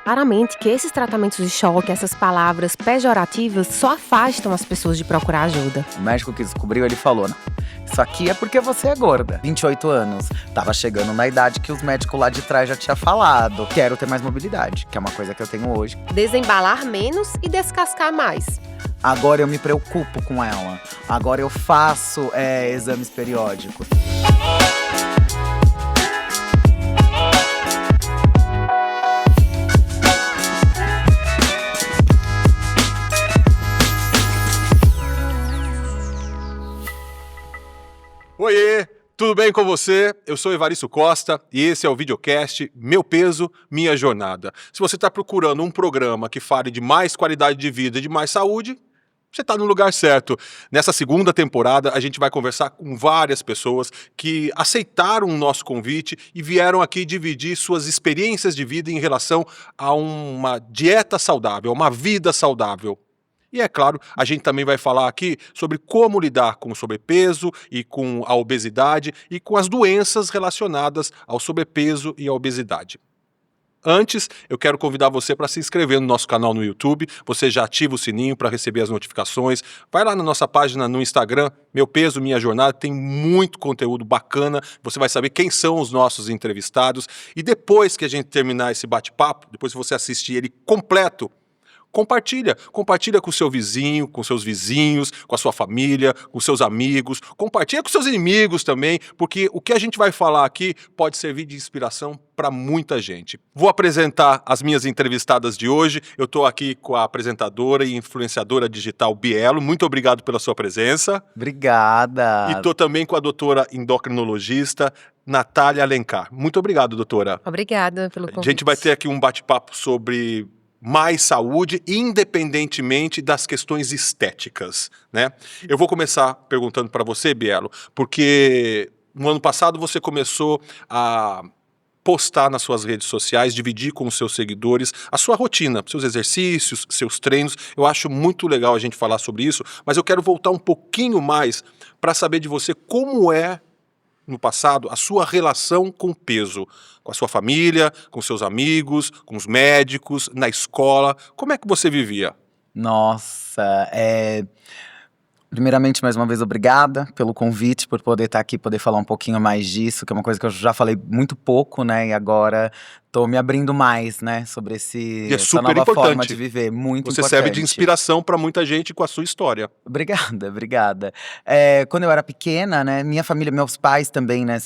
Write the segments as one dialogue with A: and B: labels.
A: Claramente que esses tratamentos de choque, essas palavras pejorativas, só afastam as pessoas de procurar ajuda.
B: O médico que descobriu, ele falou, não, isso aqui é porque você é gorda. 28 anos, tava chegando na idade que os médicos lá de trás já tinham falado. Quero ter mais mobilidade, que é uma coisa que eu tenho hoje.
A: Desembalar menos e descascar mais.
B: Agora eu me preocupo com ela. Agora eu faço exames periódicos.
C: Oiê, tudo bem com você? Eu sou Evaristo Costa e esse é o videocast Meu Peso, Minha Jornada. Se você está procurando um programa que fale de mais qualidade de vida e de mais saúde, você está no lugar certo. Nessa segunda temporada, a gente vai conversar com várias pessoas que aceitaram o nosso convite e vieram aqui dividir suas experiências de vida em relação a uma dieta saudável, uma vida saudável. E é claro, a gente também vai falar aqui sobre como lidar com o sobrepeso e com a obesidade e com as doenças relacionadas ao sobrepeso e à obesidade. Antes, eu quero convidar você para se inscrever no nosso canal no YouTube. Você já ativa o sininho para receber as notificações. Vai lá na nossa página no Instagram, Meu Peso, Minha Jornada. Tem muito conteúdo bacana. Você vai saber quem são os nossos entrevistados. E depois que a gente terminar esse bate-papo, depois que você assistir ele completo, compartilha com o seu vizinho, com seus vizinhos, com a sua família, com seus amigos, compartilha com seus inimigos também, porque o que a gente vai falar aqui pode servir de inspiração para muita gente. Vou apresentar as minhas entrevistadas de hoje. Eu estou aqui com a apresentadora e influenciadora digital Bielo. Muito obrigado pela sua presença.
B: Obrigada.
C: E estou também com a doutora endocrinologista Natália Alencar. Muito obrigado, doutora.
A: Obrigada pelo convite.
C: A gente vai ter aqui um bate-papo sobre mais saúde, independentemente das questões estéticas, né? Eu vou começar perguntando para você, Bielo, porque no ano passado você começou a postar nas suas redes sociais, dividir com os seus seguidores a sua rotina, seus exercícios, seus treinos. Eu acho muito legal a gente falar sobre isso, mas eu quero voltar um pouquinho mais para saber de você como é, no passado, a sua relação com o peso, com a sua família, com seus amigos, com os médicos, na escola. Como é que você vivia?
B: Nossa, primeiramente, mais uma vez, obrigada pelo convite, por poder estar aqui, poder falar um pouquinho mais disso, que é uma coisa que eu já falei muito pouco, né, e agora tô me abrindo mais, né, sobre essa nova forma de viver, muito
C: Você
B: importante.
C: serve de inspiração para muita gente com a sua história.
B: Obrigada. Quando eu era pequena, né, minha família, meus pais também, né,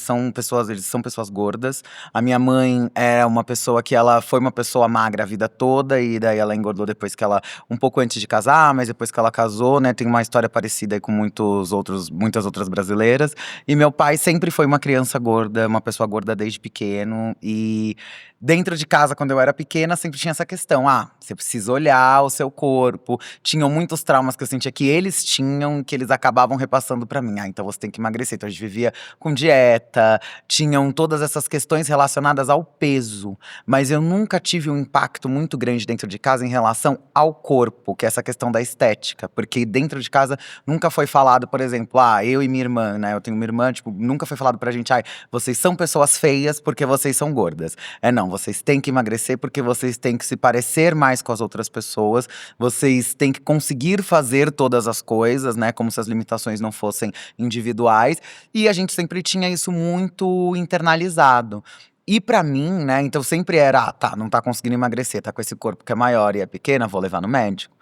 B: eles são pessoas gordas. A minha mãe era uma pessoa que ela foi uma pessoa magra a vida toda, e daí ela engordou depois que ela, um pouco antes de casar, mas depois que ela casou, né, tem uma história parecida aí com muitas outras brasileiras. E meu pai sempre foi uma criança gorda, uma pessoa gorda desde pequeno, e dentro de casa, quando eu era pequena, sempre tinha essa questão, você precisa olhar o seu corpo. Tinham muitos traumas que eu sentia que eles tinham, que eles acabavam repassando pra mim. Então você tem que emagrecer. Então a gente vivia com dieta, tinham todas essas questões relacionadas ao peso. Mas eu nunca tive um impacto muito grande dentro de casa em relação ao corpo, que é essa questão da estética. Porque dentro de casa nunca foi falado, por exemplo, eu e minha irmã, né? Eu tenho uma irmã, nunca foi falado pra gente, vocês são pessoas feias porque vocês são gordas. Não, vocês têm que emagrecer porque vocês têm que se parecer mais com as outras pessoas, vocês têm que conseguir fazer todas as coisas, né, como se as limitações não fossem individuais, e a gente sempre tinha isso muito internalizado. E pra mim, né, então sempre era, não tá conseguindo emagrecer, tá com esse corpo que é maior e é pequena, vou levar no médico.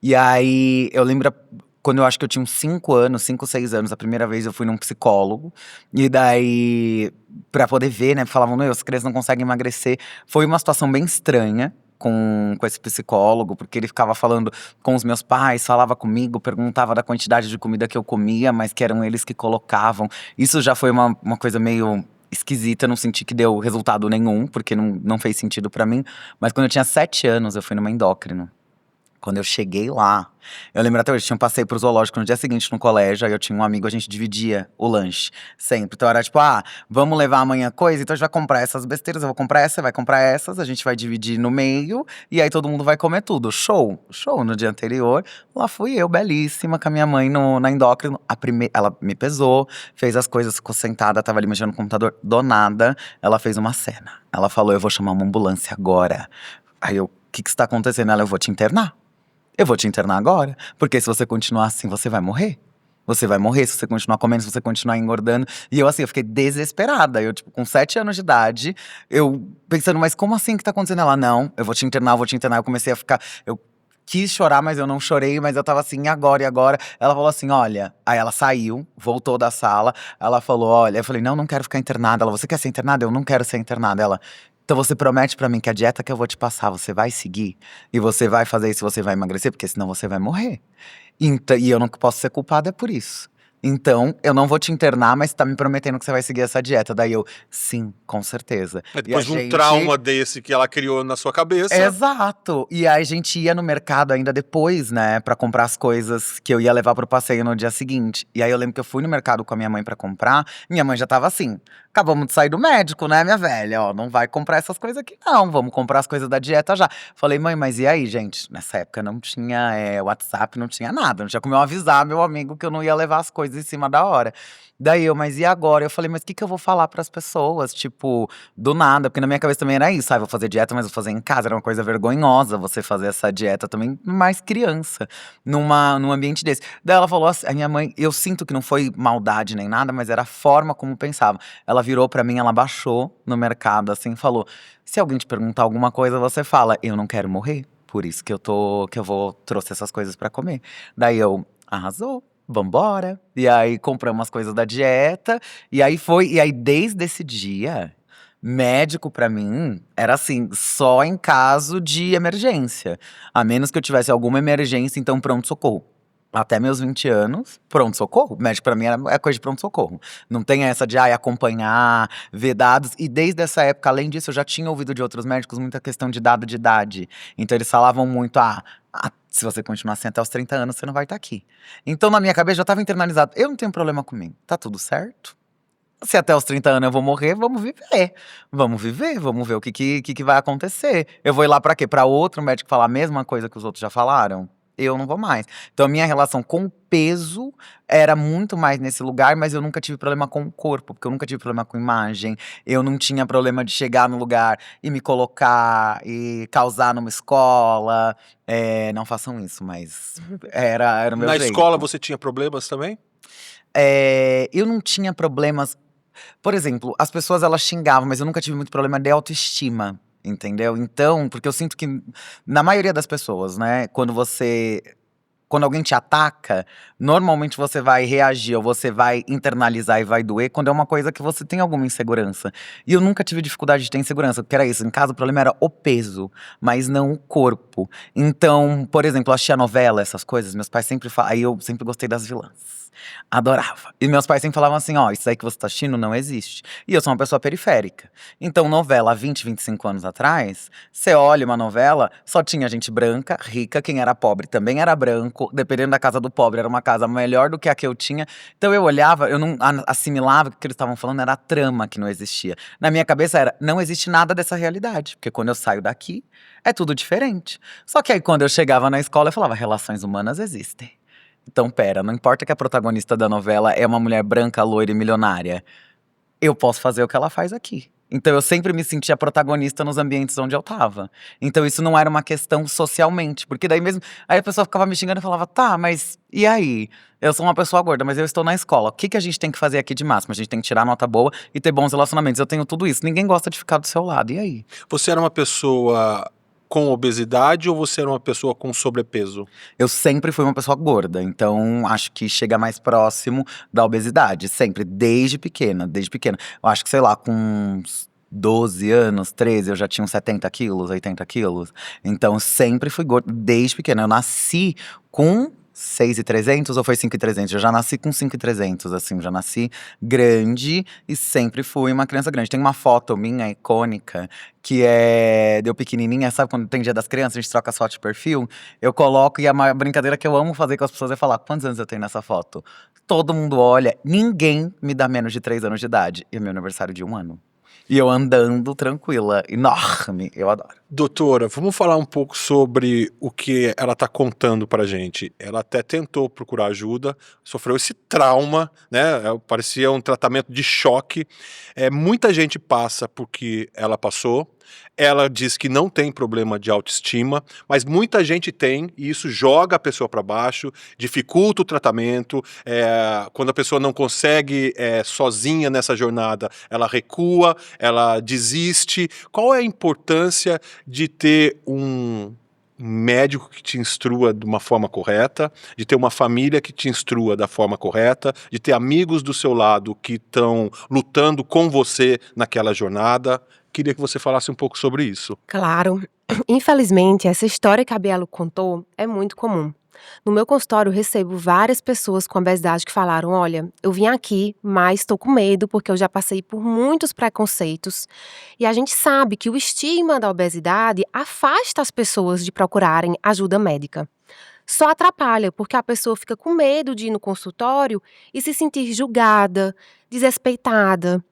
B: E aí, eu lembro, quando eu acho que eu tinha uns 5, 6 anos, a primeira vez eu fui num psicólogo, e daí, pra poder ver, né, falavam, as crianças não conseguem emagrecer. Foi uma situação bem estranha com esse psicólogo, porque ele ficava falando com os meus pais, falava comigo, perguntava da quantidade de comida que eu comia, mas que eram eles que colocavam. Isso já foi uma coisa meio esquisita, não senti que deu resultado nenhum, porque não fez sentido pra mim. Mas quando eu tinha 7 anos, eu fui numa endócrino. Quando eu cheguei lá, eu lembro até hoje, tinha um passeio pro zoológico no dia seguinte no colégio, aí eu tinha um amigo, a gente dividia o lanche, sempre. Então era tipo, vamos levar amanhã coisa, então a gente vai comprar essas besteiras, eu vou comprar essa, vai comprar essas, a gente vai dividir no meio, e aí todo mundo vai comer tudo. Show no dia anterior, lá fui eu, belíssima, com a minha mãe na endócrino. Ela me pesou, fez as coisas, ficou sentada, tava ali mexendo no computador, do nada, ela fez uma cena. Ela falou, eu vou chamar uma ambulância agora. Aí eu, o que que está acontecendo? Ela, eu vou te internar. Eu vou te internar agora. Porque se você continuar assim, você vai morrer. Você vai morrer se você continuar comendo, se você continuar engordando. E eu, assim, eu fiquei desesperada. Eu, tipo, com 7 anos de idade, eu pensando, mas como assim que tá acontecendo? Ela, não, eu vou te internar, eu vou te internar. Eu comecei a ficar. Eu quis chorar, mas eu não chorei, mas eu tava assim, e agora, e agora? Ela falou assim: olha. Aí ela saiu, voltou da sala. Ela falou: olha. Eu falei: não, não quero ficar internada. Ela, você quer ser internada? Eu não quero ser internada. Ela. Então você promete pra mim que a dieta que eu vou te passar, você vai seguir? E você vai fazer isso, você vai emagrecer? Porque senão você vai morrer. E eu não posso ser culpada por isso. Então, eu não vou te internar, mas tá me prometendo que você vai seguir essa dieta. Daí eu, sim, com certeza.
C: É
B: E a
C: depois de um
B: gente.
C: trauma desse que ela criou na sua cabeça.
B: Exato! E aí a gente ia no mercado ainda depois, né, pra comprar as coisas que eu ia levar pro passeio no dia seguinte. E aí eu lembro que eu fui no mercado com a minha mãe pra comprar, minha mãe já tava assim: acabamos de sair do médico, né, minha velha? Ó, não vai comprar essas coisas aqui, não. Vamos comprar as coisas da dieta já. Falei, mãe, mas e aí, gente? Nessa época não tinha WhatsApp, não tinha nada. Não tinha como eu avisar meu amigo que eu não ia levar as coisas em cima da hora. Daí eu, mas e agora? Eu falei, mas o que que eu vou falar pras pessoas? Tipo, do nada, porque na minha cabeça também era isso. Ah, vou fazer dieta, mas vou fazer em casa. Era uma coisa vergonhosa você fazer essa dieta também, mais criança, num ambiente desse. Daí ela falou assim, a minha mãe, eu sinto que não foi maldade nem nada, mas era a forma como pensava. Ela virou pra mim, ela baixou no mercado, assim, e falou: se alguém te perguntar alguma coisa, você fala, eu não quero morrer. Por isso que trouxe essas coisas pra comer. Daí eu, arrasou. Vambora. E aí compramos as coisas da dieta. E aí foi. E aí, desde esse dia, médico pra mim era assim, só em caso de emergência. A menos que eu tivesse alguma emergência, então pronto-socorro. Até meus 20 anos, pronto-socorro. Médico pra mim é coisa de pronto-socorro. Não tem essa de acompanhar, ver dados. E desde essa época, além disso, eu já tinha ouvido de outros médicos muita questão de dado de idade. Então eles falavam muito, se você continuar assim até os 30 anos, você não vai estar aqui. Então na minha cabeça já estava internalizado, eu não tenho problema comigo, tá tudo certo. Se até os 30 anos eu vou morrer, vamos viver. Vamos viver, vamos ver o que vai acontecer. Eu vou ir lá pra quê? Pra outro médico falar a mesma coisa que os outros já falaram? Eu não vou mais. Então a minha relação com o peso era muito mais nesse lugar, mas eu nunca tive problema com o corpo, porque eu nunca tive problema com imagem. Eu não tinha problema de chegar no lugar e me colocar e causar numa escola. Não façam isso, mas era o meu
C: Na
B: jeito.
C: escola você tinha problemas também?
B: Eu não tinha problemas. Por exemplo, as pessoas elas xingavam, mas eu nunca tive muito problema de autoestima, entendeu? Então, porque eu sinto que na maioria das pessoas, né, quando alguém te ataca, normalmente você vai reagir ou você vai internalizar e vai doer quando é uma coisa que você tem alguma insegurança. E eu nunca tive dificuldade de ter insegurança, porque era isso, em casa o problema era o peso, mas não o corpo. Então, por exemplo, eu assistia novela, essas coisas, meus pais sempre falam, aí eu sempre gostei das vilãs. Adorava. E meus pais sempre falavam assim, ó, isso aí que você tá assistindo não existe. E eu sou uma pessoa periférica. Então, novela há 20, 25 anos atrás, você olha uma novela, só tinha gente branca, rica, quem era pobre também era branco, dependendo da casa do pobre, era uma casa melhor do que a que eu tinha. Então eu olhava, eu não assimilava que o que eles estavam falando era a trama que não existia. Na minha cabeça era, não existe nada dessa realidade, porque quando eu saio daqui, é tudo diferente. Só que aí quando eu chegava na escola, eu falava, relações humanas existem. Então, pera, não importa que a protagonista da novela é uma mulher branca, loira e milionária. Eu posso fazer o que ela faz aqui. Então, eu sempre me sentia protagonista nos ambientes onde eu tava. Então, isso não era uma questão socialmente. Porque daí mesmo. Aí a pessoa ficava me xingando e falava, tá, mas e aí? Eu sou uma pessoa gorda, mas eu estou na escola. O que que a gente tem que fazer aqui de máximo? A gente tem que tirar nota boa e ter bons relacionamentos. Eu tenho tudo isso. Ninguém gosta de ficar do seu lado. E aí?
C: Você era uma pessoa com obesidade ou você era uma pessoa com sobrepeso?
B: Eu sempre fui uma pessoa gorda, então acho que chega mais próximo da obesidade, sempre, desde pequena, desde pequena. Eu acho que, sei lá, com uns 12 anos, 13, eu já tinha uns 70 quilos, 80 quilos. Então sempre fui gorda, desde pequena. Eu nasci com 6.300 ou foi 5.300? Eu já nasci com 5.300, assim, já nasci grande e sempre fui uma criança grande. Tem uma foto minha icônica que é de eu pequenininha, sabe quando tem Dia das Crianças, a gente troca as fotos de perfil? Eu coloco e a maior brincadeira que eu amo fazer com as pessoas é falar, quantos anos eu tenho nessa foto? Todo mundo olha, ninguém me dá menos de 3 anos de idade. E é meu aniversário de 1 ano. E eu andando tranquila, enorme, eu adoro.
C: Doutora, vamos falar um pouco sobre o que ela está contando pra gente. Ela até tentou procurar ajuda, sofreu esse trauma, né? Parecia um tratamento de choque. Muita gente passa por que ela passou. Ela diz que não tem problema de autoestima, mas muita gente tem e isso joga a pessoa para baixo, dificulta o tratamento. Quando a pessoa não consegue sozinha nessa jornada, ela recua, ela desiste. Qual é a importância de ter um médico que te instrua de uma forma correta, de ter uma família que te instrua da forma correta, de ter amigos do seu lado que estão lutando com você naquela jornada? Queria que você falasse um pouco sobre isso.
A: Claro. Infelizmente, essa história que a Bielo contou é muito comum. No meu consultório, eu recebo várias pessoas com obesidade que falaram: olha, eu vim aqui, mas estou com medo porque eu já passei por muitos preconceitos. E a gente sabe que o estigma da obesidade afasta as pessoas de procurarem ajuda médica. Só atrapalha, porque a pessoa fica com medo de ir no consultório e se sentir julgada, desrespeitada.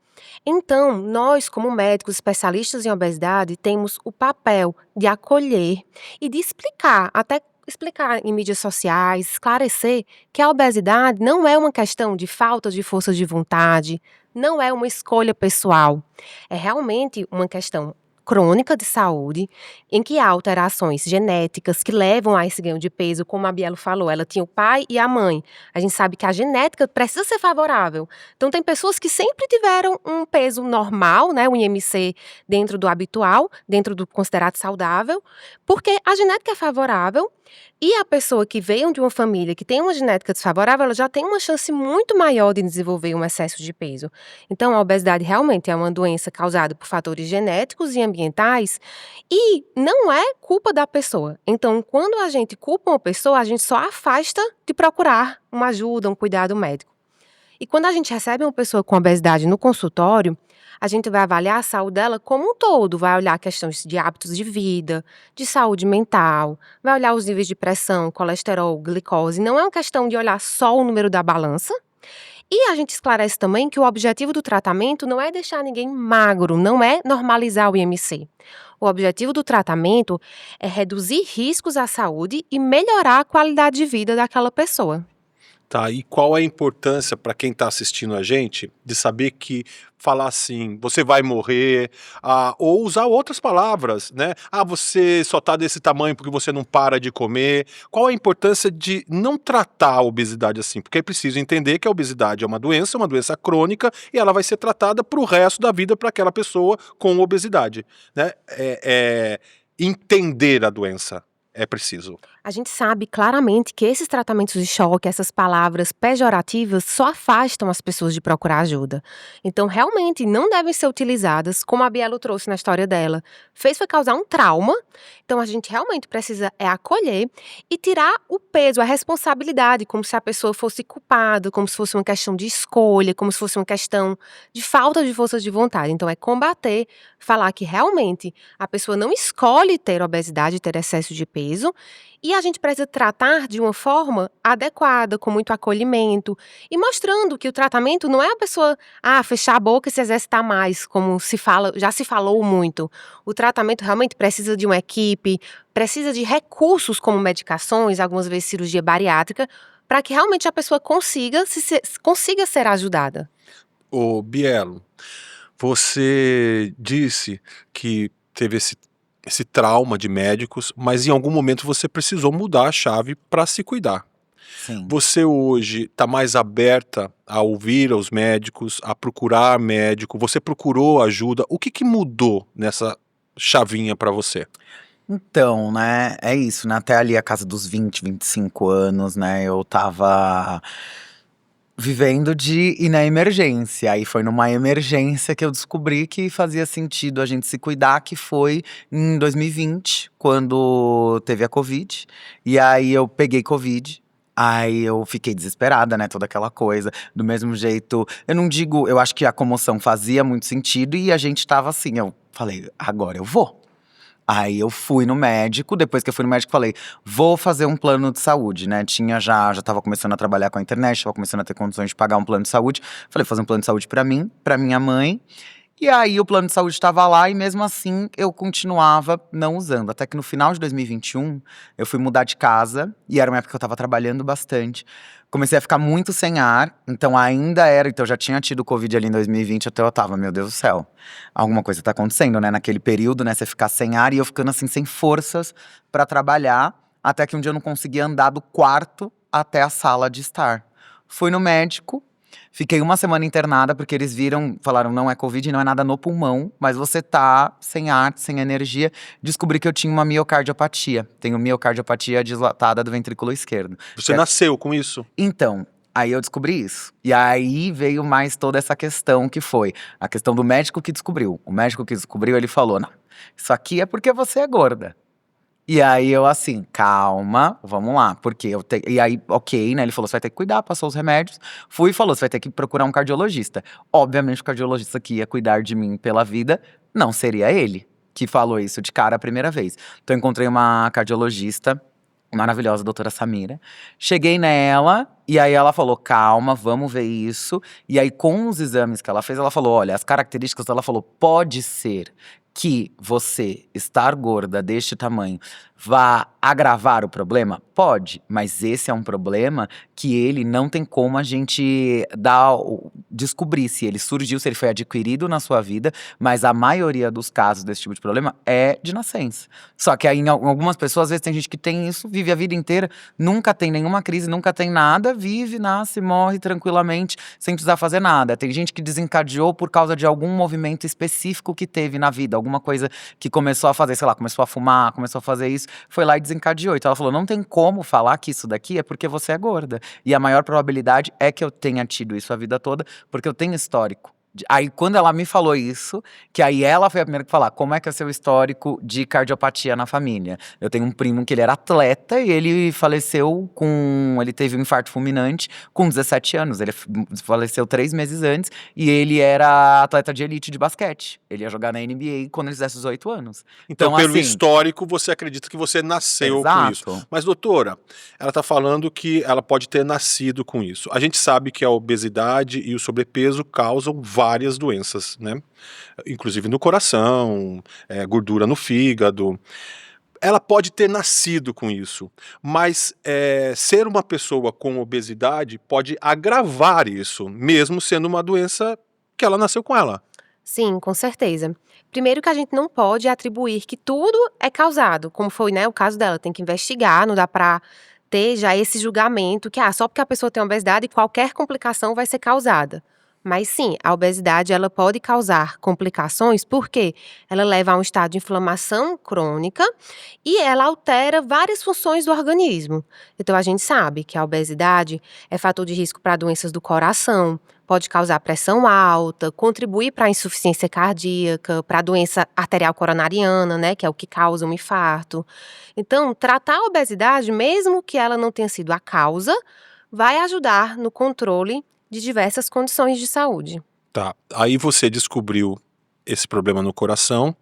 A: Então, nós, como médicos especialistas em obesidade, temos o papel de acolher e de explicar, até explicar em mídias sociais, esclarecer que a obesidade não é uma questão de falta de força de vontade, não é uma escolha pessoal. É realmente uma questão crônica de saúde, em que há alterações genéticas que levam a esse ganho de peso, como a Bielo falou, ela tinha o pai e a mãe. A gente sabe que a genética precisa ser favorável. Então tem pessoas que sempre tiveram um peso normal, né, um IMC dentro do habitual, dentro do considerado saudável, porque a genética é favorável e a pessoa que veio de uma família que tem uma genética desfavorável, ela já tem uma chance muito maior de desenvolver um excesso de peso. Então a obesidade realmente é uma doença causada por fatores genéticos e ambientais e não é culpa da pessoa. Então, quando a gente culpa uma pessoa, a gente só afasta de procurar uma ajuda, um cuidado médico. E quando a gente recebe uma pessoa com obesidade no consultório, a gente vai avaliar a saúde dela como um todo, vai olhar questões de hábitos de vida, de saúde mental, vai olhar os níveis de pressão, colesterol, glicose. Não é uma questão de olhar só o número da balança. E a gente esclarece também que o objetivo do tratamento não é deixar ninguém magro, não é normalizar o IMC. O objetivo do tratamento é reduzir riscos à saúde e melhorar a qualidade de vida daquela pessoa.
C: Tá, e qual é a importância para quem está assistindo a gente de saber que falar assim, você vai morrer, ou usar outras palavras, né? Você só está desse tamanho porque você não para de comer. Qual a importância de não tratar a obesidade assim? Porque é preciso entender que a obesidade é uma doença crônica e ela vai ser tratada para o resto da vida para aquela pessoa com obesidade, né? Entender a doença é preciso.
A: A gente sabe claramente que esses tratamentos de choque, essas palavras pejorativas, só afastam as pessoas de procurar ajuda. Então, realmente, não devem ser utilizadas, como a Bielo trouxe na história dela. Foi causar um trauma. Então, a gente realmente precisa acolher e tirar o peso, a responsabilidade, como se a pessoa fosse culpada, como se fosse uma questão de escolha, como se fosse uma questão de falta de força de vontade. Então, é combater, falar que realmente a pessoa não escolhe ter obesidade, ter excesso de peso, e a gente precisa tratar de uma forma adequada, com muito acolhimento, e mostrando que o tratamento não é a pessoa fechar a boca e se exercitar mais, como já se falou muito. O tratamento realmente precisa de uma equipe, precisa de recursos como medicações, algumas vezes cirurgia bariátrica, para que realmente a pessoa consiga ser ajudada.
C: Ô Bielo, você disse que teve esse trauma de médicos, mas em algum momento você precisou mudar a chave para se cuidar.
B: Sim.
C: Você hoje está mais aberta a ouvir aos médicos, a procurar médico, você procurou ajuda. O que mudou nessa chavinha para você?
B: Então, né, é isso, né, até ali a casa dos 20, 25 anos, né, eu tava vivendo de ir na emergência. Aí foi numa emergência que eu descobri que fazia sentido a gente se cuidar, que foi em 2020, quando teve a Covid. E aí eu peguei Covid. Aí eu fiquei desesperada, né, toda aquela coisa. Do mesmo jeito, eu não digo, eu acho que a comoção fazia muito sentido e a gente tava assim, eu falei, agora eu vou. Aí eu fui no médico, depois que eu fui no médico falei, vou fazer um plano de saúde, né, já tava começando a trabalhar com a internet, tava começando a ter condições de pagar um plano de saúde. Falei, fazer um plano de saúde pra mim, pra minha mãe E aí o plano de saúde estava lá e mesmo assim eu continuava não usando. Até que no final de 2021 eu fui mudar de casa e era uma época que eu estava trabalhando bastante. Comecei a ficar muito sem ar, então ainda era, então eu já tinha tido Covid ali em 2020, até eu tava, meu Deus do céu, alguma coisa tá acontecendo, né? Naquele período, né? Você ficar sem ar e eu ficando assim, sem forças pra trabalhar, até que um dia eu não conseguia andar do quarto até a sala de estar. Fui no médico. Fiquei uma semana internada porque eles viram, falaram, não é Covid, não é nada no pulmão, mas você tá sem ar, sem energia. Descobri que eu tinha uma miocardiopatia. Tenho miocardiopatia dilatada do ventrículo esquerdo.
C: Você nasceu com isso?
B: Então, aí eu descobri isso. E aí veio mais toda essa questão que foi a questão do médico que descobriu. O médico que descobriu, ele falou, não, isso aqui é porque você é gorda. E aí eu assim, calma, vamos lá, porque e aí, ok, né, ele falou, você vai ter que cuidar, passou os remédios, fui e falou, você vai ter que procurar um cardiologista. Obviamente o cardiologista que ia cuidar de mim pela vida, não seria ele que falou isso de cara a primeira vez. Então eu encontrei uma cardiologista maravilhosa, a doutora Samira, cheguei nela, e aí ela falou, calma, vamos ver isso, e aí com os exames que ela fez, ela falou, olha, as características, ela falou, pode ser que você estar gorda deste tamanho vá agravar o problema? Pode, mas esse é um problema que ele não tem como a gente descobrir se ele surgiu, se ele foi adquirido na sua vida, mas a maioria dos casos desse tipo de problema é de nascença. Só que aí em algumas pessoas, às vezes tem gente que tem isso, vive a vida inteira, nunca tem nenhuma crise, nunca tem nada, vive, nasce, morre tranquilamente, sem precisar fazer nada. Tem gente que desencadeou por causa de algum movimento específico que teve na vida, alguma coisa que começou a fazer, sei lá, começou a fumar, começou a fazer isso, foi lá e desencadeou. Então ela falou, não tem como falar que isso daqui é porque você é gorda. E a maior probabilidade é que eu tenha tido isso a vida toda, porque eu tenho histórico. Aí quando ela me falou isso, que aí ela foi a primeira que falar, como é que é o seu histórico de cardiopatia na família? Eu tenho um primo que ele era atleta e ele faleceu ele teve um infarto fulminante com 17 anos, ele faleceu 3 meses antes e ele era atleta de elite de basquete, ele ia jogar na NBA quando ele fizesse 18 anos.
C: Então, pelo
B: assim,
C: histórico, você acredita que você nasceu com isso.
B: exato.
C: Mas, doutora, ela está falando que ela pode ter nascido com isso. A gente sabe que a obesidade e o sobrepeso causam várias doenças, né? Inclusive no coração, gordura no fígado. Ela pode ter nascido com isso, mas ser uma pessoa com obesidade pode agravar isso, mesmo sendo uma doença que ela nasceu com ela.
A: Sim, com certeza. Primeiro que a gente não pode atribuir que tudo é causado, como foi, né, o caso dela. Tem que investigar, não dá pra ter já esse julgamento que, só porque a pessoa tem obesidade, qualquer complicação vai ser causada. Mas sim, a obesidade ela pode causar complicações porque ela leva a um estado de inflamação crônica e ela altera várias funções do organismo. Então a gente sabe que a obesidade é fator de risco para doenças do coração, pode causar pressão alta, contribuir para a insuficiência cardíaca, para a doença arterial coronariana, né, que é o que causa um infarto. Então, tratar a obesidade, mesmo que ela não tenha sido a causa, vai ajudar no controle de diversas condições de saúde.
C: Tá, aí você descobriu esse problema no coração.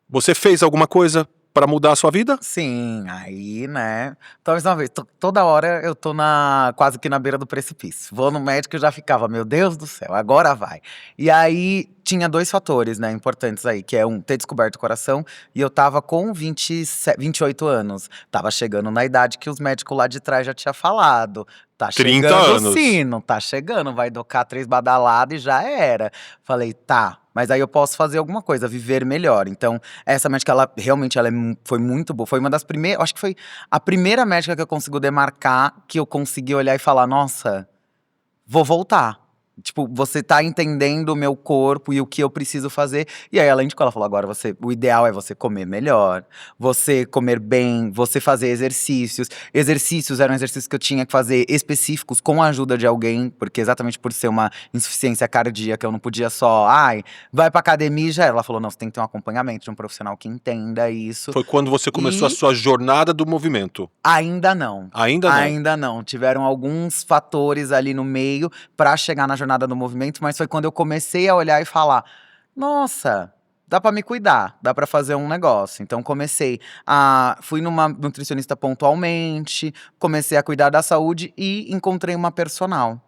C: Você fez alguma coisa para mudar a sua vida?
B: Sim, aí, né, talvez uma vez, toda hora eu tô quase que na beira do precipício. Vou no médico e já ficava, meu Deus do céu, agora vai. E aí, tinha 2 fatores, né, importantes aí, que é ter descoberto o coração, e eu tava com 28 anos. Tava chegando na idade que os médicos lá de trás já tinha falado. Tá
C: 30
B: chegando o
C: anos.
B: sino, tá chegando, vai docar 3 badaladas e já era. Falei, tá, mas aí eu posso fazer alguma coisa, viver melhor. Então, essa médica, ela realmente foi muito boa. Foi uma das primeiras, acho que foi a primeira médica que eu consigo demarcar, que eu consegui olhar e falar, nossa, vou voltar. Tipo, você tá entendendo o meu corpo e o que eu preciso fazer. E aí ela indicou, ela falou, agora o ideal é você comer melhor, você comer bem, você fazer exercícios. Exercícios eram exercícios que eu tinha que fazer específicos com a ajuda de alguém, porque exatamente por ser uma insuficiência cardíaca, eu não podia só, vai pra academia e já era. Ela falou, não, você tem que ter um acompanhamento de um profissional que entenda isso.
C: Foi quando você começou a sua jornada do movimento?
B: Ainda não.
C: Ainda não?
B: Ainda não. Tiveram alguns fatores ali no meio pra chegar na jornada do movimento, mas foi quando eu comecei a olhar e falar, nossa, dá pra me cuidar, dá pra fazer um negócio. Então fui numa nutricionista pontualmente, comecei a cuidar da saúde e encontrei uma personal.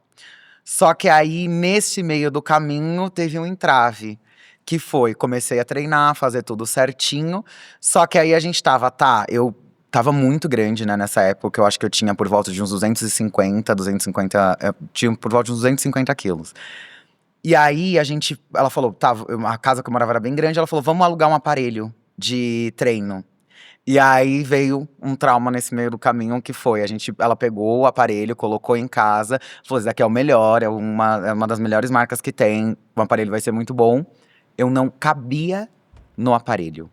B: Só que aí, nesse meio do caminho, teve um entrave. Que foi, comecei a treinar, fazer tudo certinho. Só que aí a gente eu tava muito grande, né, nessa época. Eu acho que eu tinha por volta de uns 250, tinha por volta de uns 250 quilos. E aí ela falou, a casa que eu morava era bem grande, ela falou, vamos alugar um aparelho de treino. E aí veio um trauma nesse meio do caminho, que foi, ela pegou o aparelho, colocou em casa, falou, esse daqui é o melhor, é uma das melhores marcas que tem, o aparelho vai ser muito bom. Eu não cabia no aparelho.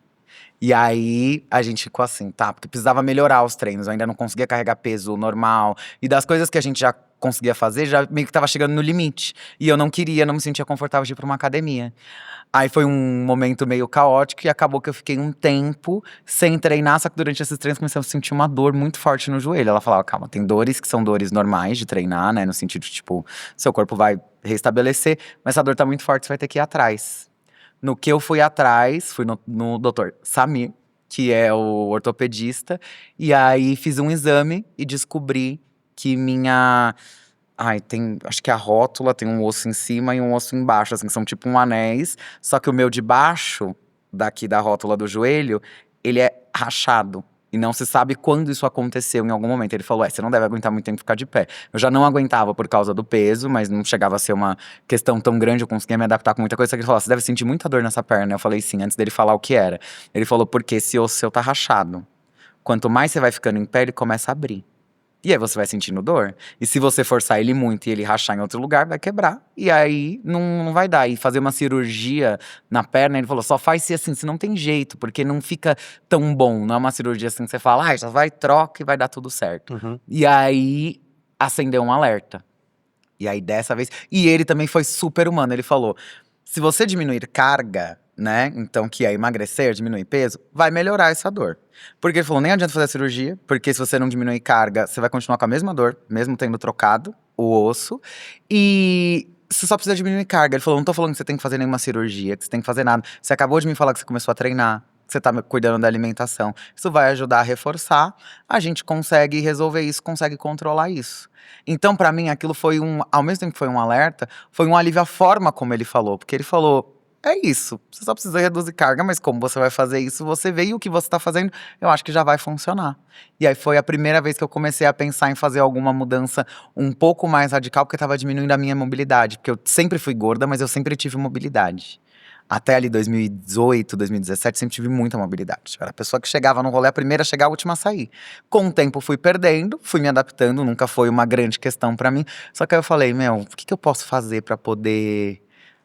B: E aí a gente ficou assim, porque precisava melhorar os treinos, eu ainda não conseguia carregar peso normal. E das coisas que a gente já conseguia fazer, já meio que tava chegando no limite. E eu não me sentia confortável de ir pra uma academia. Aí foi um momento meio caótico e acabou que eu fiquei um tempo sem treinar, só que durante esses treinos comecei a sentir uma dor muito forte no joelho. Ela falava, calma, tem dores que são dores normais de treinar, né? No sentido de, tipo, seu corpo vai restabelecer, mas essa dor tá muito forte, você vai ter que ir atrás. No que eu fui atrás, fui no doutor Samir, que é o ortopedista, e aí fiz um exame e descobri que acho que a rótula tem um osso em cima e um osso embaixo, assim, são tipo anéis. Só que o meu de baixo, daqui da rótula do joelho, ele é rachado. E não se sabe quando isso aconteceu em algum momento. Ele falou, você não deve aguentar muito tempo ficar de pé. Eu já não aguentava por causa do peso, mas não chegava a ser uma questão tão grande, eu conseguia me adaptar com muita coisa. Só que ele falou, você deve sentir muita dor nessa perna. Eu falei, sim, antes dele falar o que era. Ele falou, porque esse osso seu tá rachado. Quanto mais você vai ficando em pé, ele começa a abrir. E aí você vai sentindo dor. E se você forçar ele muito e ele rachar em outro lugar, vai quebrar. E aí não vai dar. E fazer uma cirurgia na perna, ele falou, só faz se assim, se não tem jeito, porque não fica tão bom. Não é uma cirurgia assim que você fala, já vai, troca e vai dar tudo certo.
C: Uhum.
B: E aí acendeu um alerta. E aí dessa vez. E ele também foi super humano. Ele falou: se você diminuir carga, né? Então, que é emagrecer, diminuir peso, vai melhorar essa dor. Porque ele falou, nem adianta fazer a cirurgia, porque se você não diminuir carga, você vai continuar com a mesma dor, mesmo tendo trocado o osso. E você só precisa diminuir carga. Ele falou, não tô falando que você tem que fazer nenhuma cirurgia, que você tem que fazer nada. Você acabou de me falar que você começou a treinar, que você tá cuidando da alimentação. Isso vai ajudar a reforçar, a gente consegue resolver isso, consegue controlar isso. Então, pra mim, aquilo foi ao mesmo tempo que foi um alerta, foi um alívio a forma como ele falou. Porque ele falou, é isso, você só precisa reduzir carga, mas como você vai fazer isso, você vê e o que você tá fazendo, eu acho que já vai funcionar. E aí foi a primeira vez que eu comecei a pensar em fazer alguma mudança um pouco mais radical, porque tava diminuindo a minha mobilidade. Porque eu sempre fui gorda, mas eu sempre tive mobilidade. Até ali 2018, 2017, sempre tive muita mobilidade. Eu era a pessoa que chegava no rolê, a primeira a chegar, a última a sair. Com o tempo fui perdendo, fui me adaptando, nunca foi uma grande questão pra mim. Só que aí eu falei, o que eu posso fazer pra poder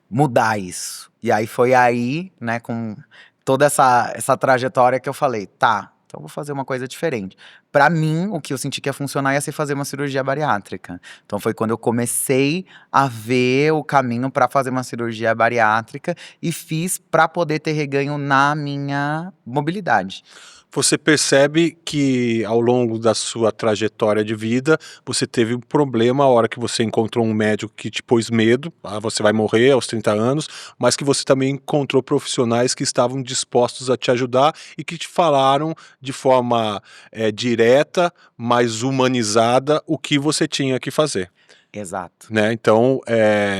B: mudar isso? E aí foi aí, né, com toda essa trajetória que eu falei, então eu vou fazer uma coisa diferente. Pra mim, o que eu senti que ia funcionar ia ser fazer uma cirurgia bariátrica. Então foi quando eu comecei a ver o caminho pra fazer uma cirurgia bariátrica e fiz pra poder ter reganho na minha mobilidade.
C: Você percebe que ao longo da sua trajetória de vida, você teve um problema a hora que você encontrou um médico que te pôs medo, você vai morrer aos 30 anos, mas que você também encontrou profissionais que estavam dispostos a te ajudar e que te falaram de forma direta, mais humanizada, o que você tinha que fazer.
B: Exato.
C: Né? Então,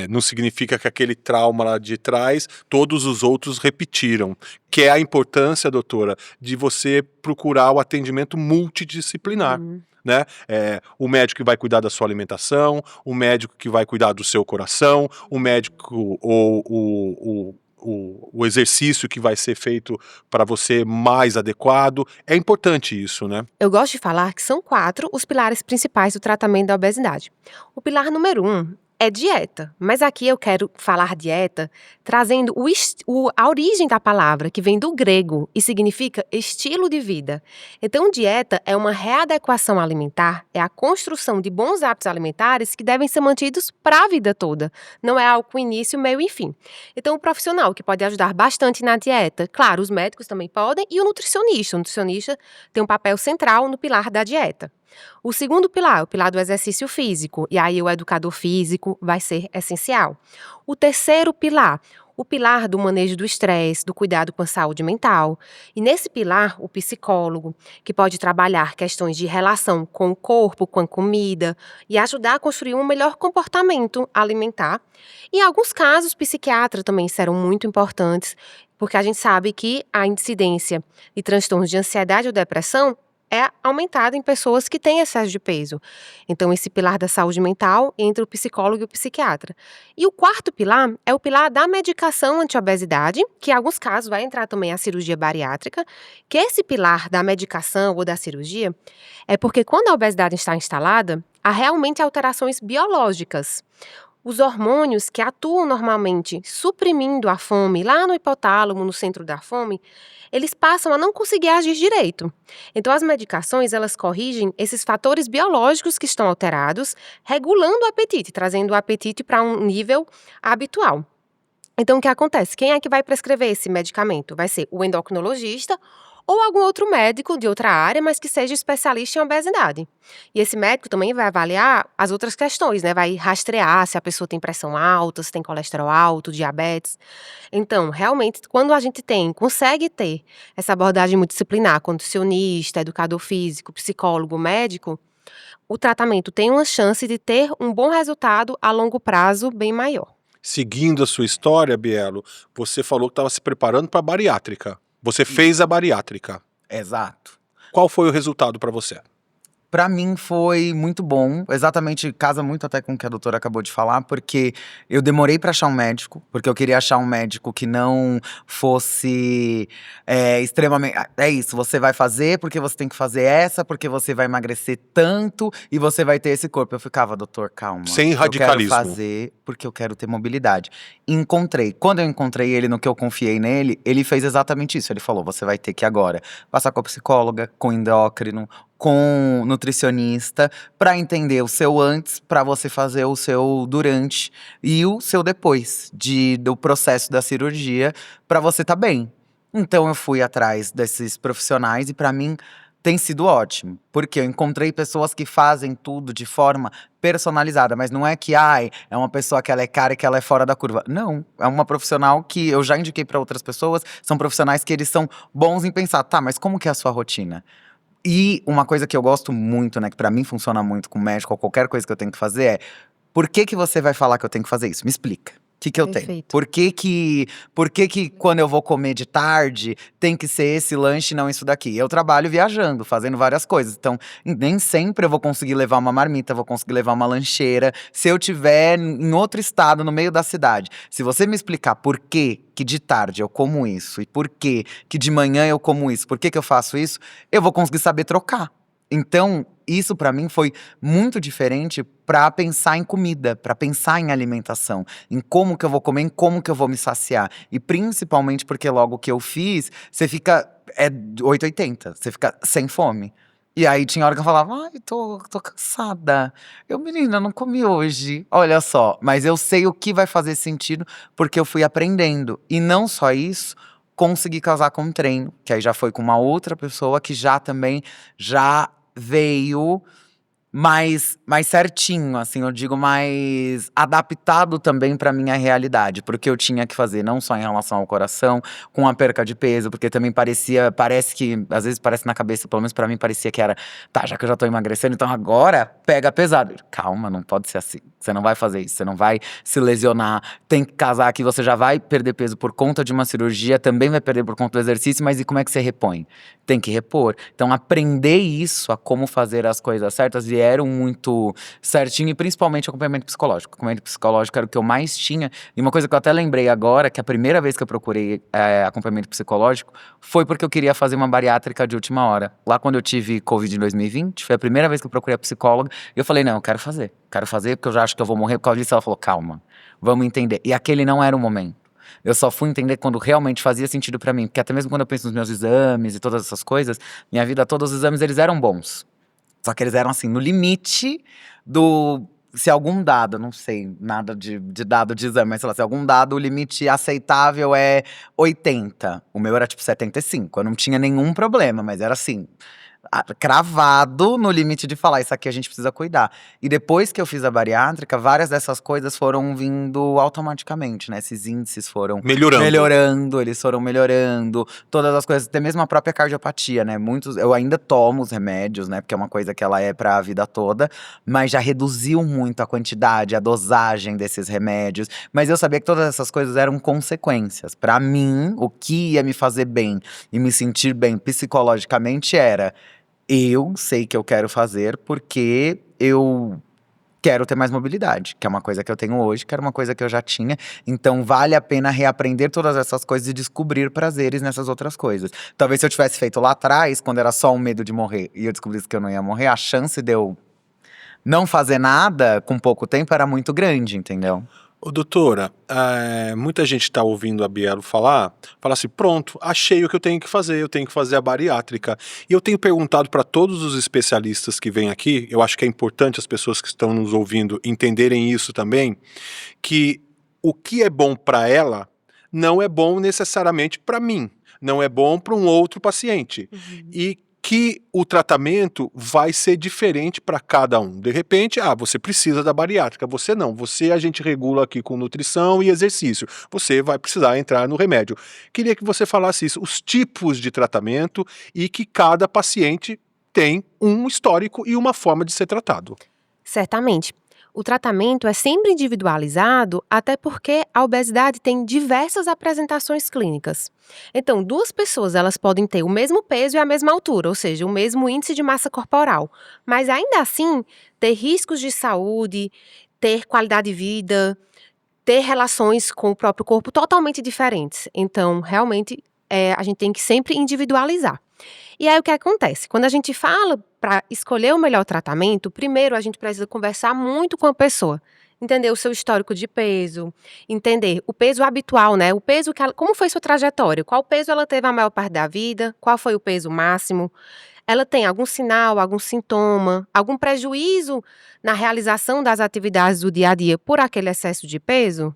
C: não significa que aquele trauma lá de trás, todos os outros repetiram. Que é a importância, doutora, de você procurar o atendimento multidisciplinar. Né? O médico que vai cuidar da sua alimentação, o médico que vai cuidar do seu coração, o médico ou o exercício que vai ser feito para você mais adequado. É importante isso, né?
A: Eu gosto de falar que são 4 os pilares principais do tratamento da obesidade. O pilar número 1 é dieta, mas aqui eu quero falar dieta trazendo a origem da palavra, que vem do grego e significa estilo de vida. Então, dieta é uma readequação alimentar, é a construção de bons hábitos alimentares que devem ser mantidos para a vida toda. Não é algo com início, meio e fim. Então, o profissional que pode ajudar bastante na dieta, claro, os médicos também podem, e o nutricionista. O nutricionista tem um papel central no pilar da dieta. O segundo pilar, o pilar do exercício físico, e aí o educador físico vai ser essencial. O terceiro pilar, o pilar do manejo do estresse, do cuidado com a saúde mental. E nesse pilar, o psicólogo, que pode trabalhar questões de relação com o corpo, com a comida e ajudar a construir um melhor comportamento alimentar. Em alguns casos, psiquiatras também serão muito importantes, porque a gente sabe que a incidência de transtornos de ansiedade ou depressão é aumentada em pessoas que têm excesso de peso. Então, esse pilar da saúde mental entre o psicólogo e o psiquiatra. E o quarto pilar é o pilar da medicação anti-obesidade, que em alguns casos vai entrar também a cirurgia bariátrica, que esse pilar da medicação ou da cirurgia é porque quando a obesidade está instalada, há realmente alterações biológicas. Os hormônios que atuam normalmente suprimindo a fome lá no hipotálamo, no centro da fome, eles passam a não conseguir agir direito. Então, as medicações, elas corrigem esses fatores biológicos que estão alterados, regulando o apetite, trazendo o apetite para um nível habitual. Então, o que acontece? Quem é que vai prescrever esse medicamento? Vai ser o endocrinologista ou algum outro médico de outra área, mas que seja especialista em obesidade. E esse médico também vai avaliar as outras questões, né? Vai rastrear se a pessoa tem pressão alta, se tem colesterol alto, diabetes. Então, realmente, quando a gente consegue ter essa abordagem multidisciplinar, com nutricionista, educador físico, psicólogo, médico, o tratamento tem uma chance de ter um bom resultado a longo prazo bem maior.
C: Seguindo a sua história, Bielo, você falou que estava se preparando para a bariátrica. Você fez a bariátrica.
B: Exato.
C: Qual foi o resultado para você?
B: Pra mim foi muito bom, exatamente, casa muito até com o que a doutora acabou de falar, porque eu demorei pra achar um médico, porque eu queria achar um médico que não fosse extremamente… É isso, você vai fazer porque você tem que fazer essa, porque você vai emagrecer tanto e você vai ter esse corpo. Eu ficava, doutor, calma.
C: Sem radicalismo.
B: Eu quero fazer porque eu quero ter mobilidade. Encontrei. Quando eu encontrei ele, no que eu confiei nele, ele fez exatamente isso. Ele falou, você vai ter que agora passar com a psicóloga, com o endócrino, com nutricionista, para entender o seu antes, para você fazer o seu durante e o seu depois do processo da cirurgia, para você estar bem. Então eu fui atrás desses profissionais e para mim tem sido ótimo, porque eu encontrei pessoas que fazem tudo de forma personalizada, mas não é que é uma pessoa que ela é cara e que ela é fora da curva. Não, é uma profissional que eu já indiquei para outras pessoas, são profissionais que eles são bons em pensar, tá, mas como que é a sua rotina? E uma coisa que eu gosto muito, né, que pra mim funciona muito com médico ou qualquer coisa que eu tenho que fazer é: por que você vai falar que eu tenho que fazer isso? Me explica. O que eu tenho?
A: Perfeito.
B: Por que quando eu vou comer de tarde tem que ser esse lanche e não isso daqui? Eu trabalho viajando, fazendo várias coisas. Então, nem sempre eu vou conseguir levar uma marmita, vou conseguir levar uma lancheira. Se eu tiver em outro estado, no meio da cidade. Se você me explicar por que de tarde eu como isso e por que de manhã eu como isso, por que eu faço isso, eu vou conseguir saber trocar. Então, isso pra mim foi muito diferente pra pensar em comida, pra pensar em alimentação, em como que eu vou comer, em como que eu vou me saciar. E principalmente porque logo que eu fiz, você fica 880, você fica sem fome. E aí tinha hora que eu falava, ai, tô cansada. Menina, não comi hoje. Olha só, mas eu sei o que vai fazer sentido porque eu fui aprendendo. E não só isso, consegui casar com um treino, que aí já foi com uma outra pessoa que já veio mais certinho, assim, eu digo mais adaptado também pra minha realidade, porque eu tinha que fazer, não só em relação ao coração, com a perca de peso, porque também parece que, às vezes parece na cabeça, pelo menos pra mim parecia que era, tá, já que eu já tô emagrecendo, então agora pega pesado. Calma, não pode ser assim, você não vai fazer isso, você não vai se lesionar, tem que casar aqui, você já vai perder peso por conta de uma cirurgia, também vai perder por conta do exercício, mas e como é que você repõe? Tem que repor. Então aprender isso, a como fazer as coisas certas, vieram muito certinho, e principalmente acompanhamento psicológico. Acompanhamento psicológico era o que eu mais tinha, e uma coisa que eu até lembrei agora, que a primeira vez que eu procurei acompanhamento psicológico, foi porque eu queria fazer uma bariátrica de última hora. Lá quando eu tive Covid em 2020, foi a primeira vez que eu procurei a psicóloga, e eu falei, não, eu quero fazer porque eu já acho que eu vou morrer por causa disso. Ela falou, calma, vamos entender. E aquele não era o momento. Eu só fui entender quando realmente fazia sentido pra mim, porque até mesmo quando eu penso nos meus exames e todas essas coisas, minha vida, todos os exames, eles eram bons. Só que eles eram assim, no limite se algum dado, não sei nada de dado de exame, mas sei lá, se algum dado, o limite aceitável é 80. O meu era tipo 75, eu não tinha nenhum problema, mas era assim, cravado no limite de falar, isso aqui a gente precisa cuidar. E depois que eu fiz a bariátrica, várias dessas coisas foram vindo automaticamente, né? Esses índices foram
C: Melhorando.
B: eles foram melhorando, todas as coisas, até mesmo a própria cardiopatia, né? Eu ainda tomo os remédios, né? Porque é uma coisa que ela é pra vida toda, mas já reduziu muito a quantidade, a dosagem desses remédios. Mas eu sabia que todas essas coisas eram consequências. Pra mim, o que ia me fazer bem e me sentir bem psicologicamente era: eu sei que eu quero fazer porque eu quero ter mais mobilidade, que é uma coisa que eu tenho hoje, que era uma coisa que eu já tinha. Então vale a pena reaprender todas essas coisas e descobrir prazeres nessas outras coisas. Talvez se eu tivesse feito lá atrás, quando era só um medo de morrer, e eu descobrisse que eu não ia morrer, a chance de eu não fazer nada com pouco tempo era muito grande, entendeu?
C: Ô, doutora, muita gente está ouvindo a Bielo fala assim, pronto, achei o que eu tenho que fazer a bariátrica. E eu tenho perguntado para todos os especialistas que vêm aqui, eu acho que é importante as pessoas que estão nos ouvindo entenderem isso também, que o que é bom para ela não é bom necessariamente para mim, não é bom para um outro paciente. E que o tratamento vai ser diferente para cada um. De repente, você precisa da bariátrica, você não. Você a gente regula aqui com nutrição e exercício. Você vai precisar entrar no remédio. Queria que você falasse isso, os tipos de tratamento e que cada paciente tem um histórico e uma forma de ser tratado.
A: Certamente. O tratamento é sempre individualizado, até porque a obesidade tem diversas apresentações clínicas. Então, duas pessoas elas podem ter o mesmo peso e a mesma altura, ou seja, o mesmo índice de massa corporal, mas ainda assim ter riscos de saúde, ter qualidade de vida, ter relações com o próprio corpo totalmente diferentes. Então, realmente, a gente tem que sempre individualizar. E aí o que acontece? Quando a gente fala para escolher o melhor tratamento, primeiro a gente precisa conversar muito com a pessoa. Entender o seu histórico de peso, entender o peso habitual, né? O peso como foi sua trajetória, qual peso ela teve a maior parte da vida, qual foi o peso máximo. Ela tem algum sinal, algum sintoma, algum prejuízo na realização das atividades do dia a dia por aquele excesso de peso?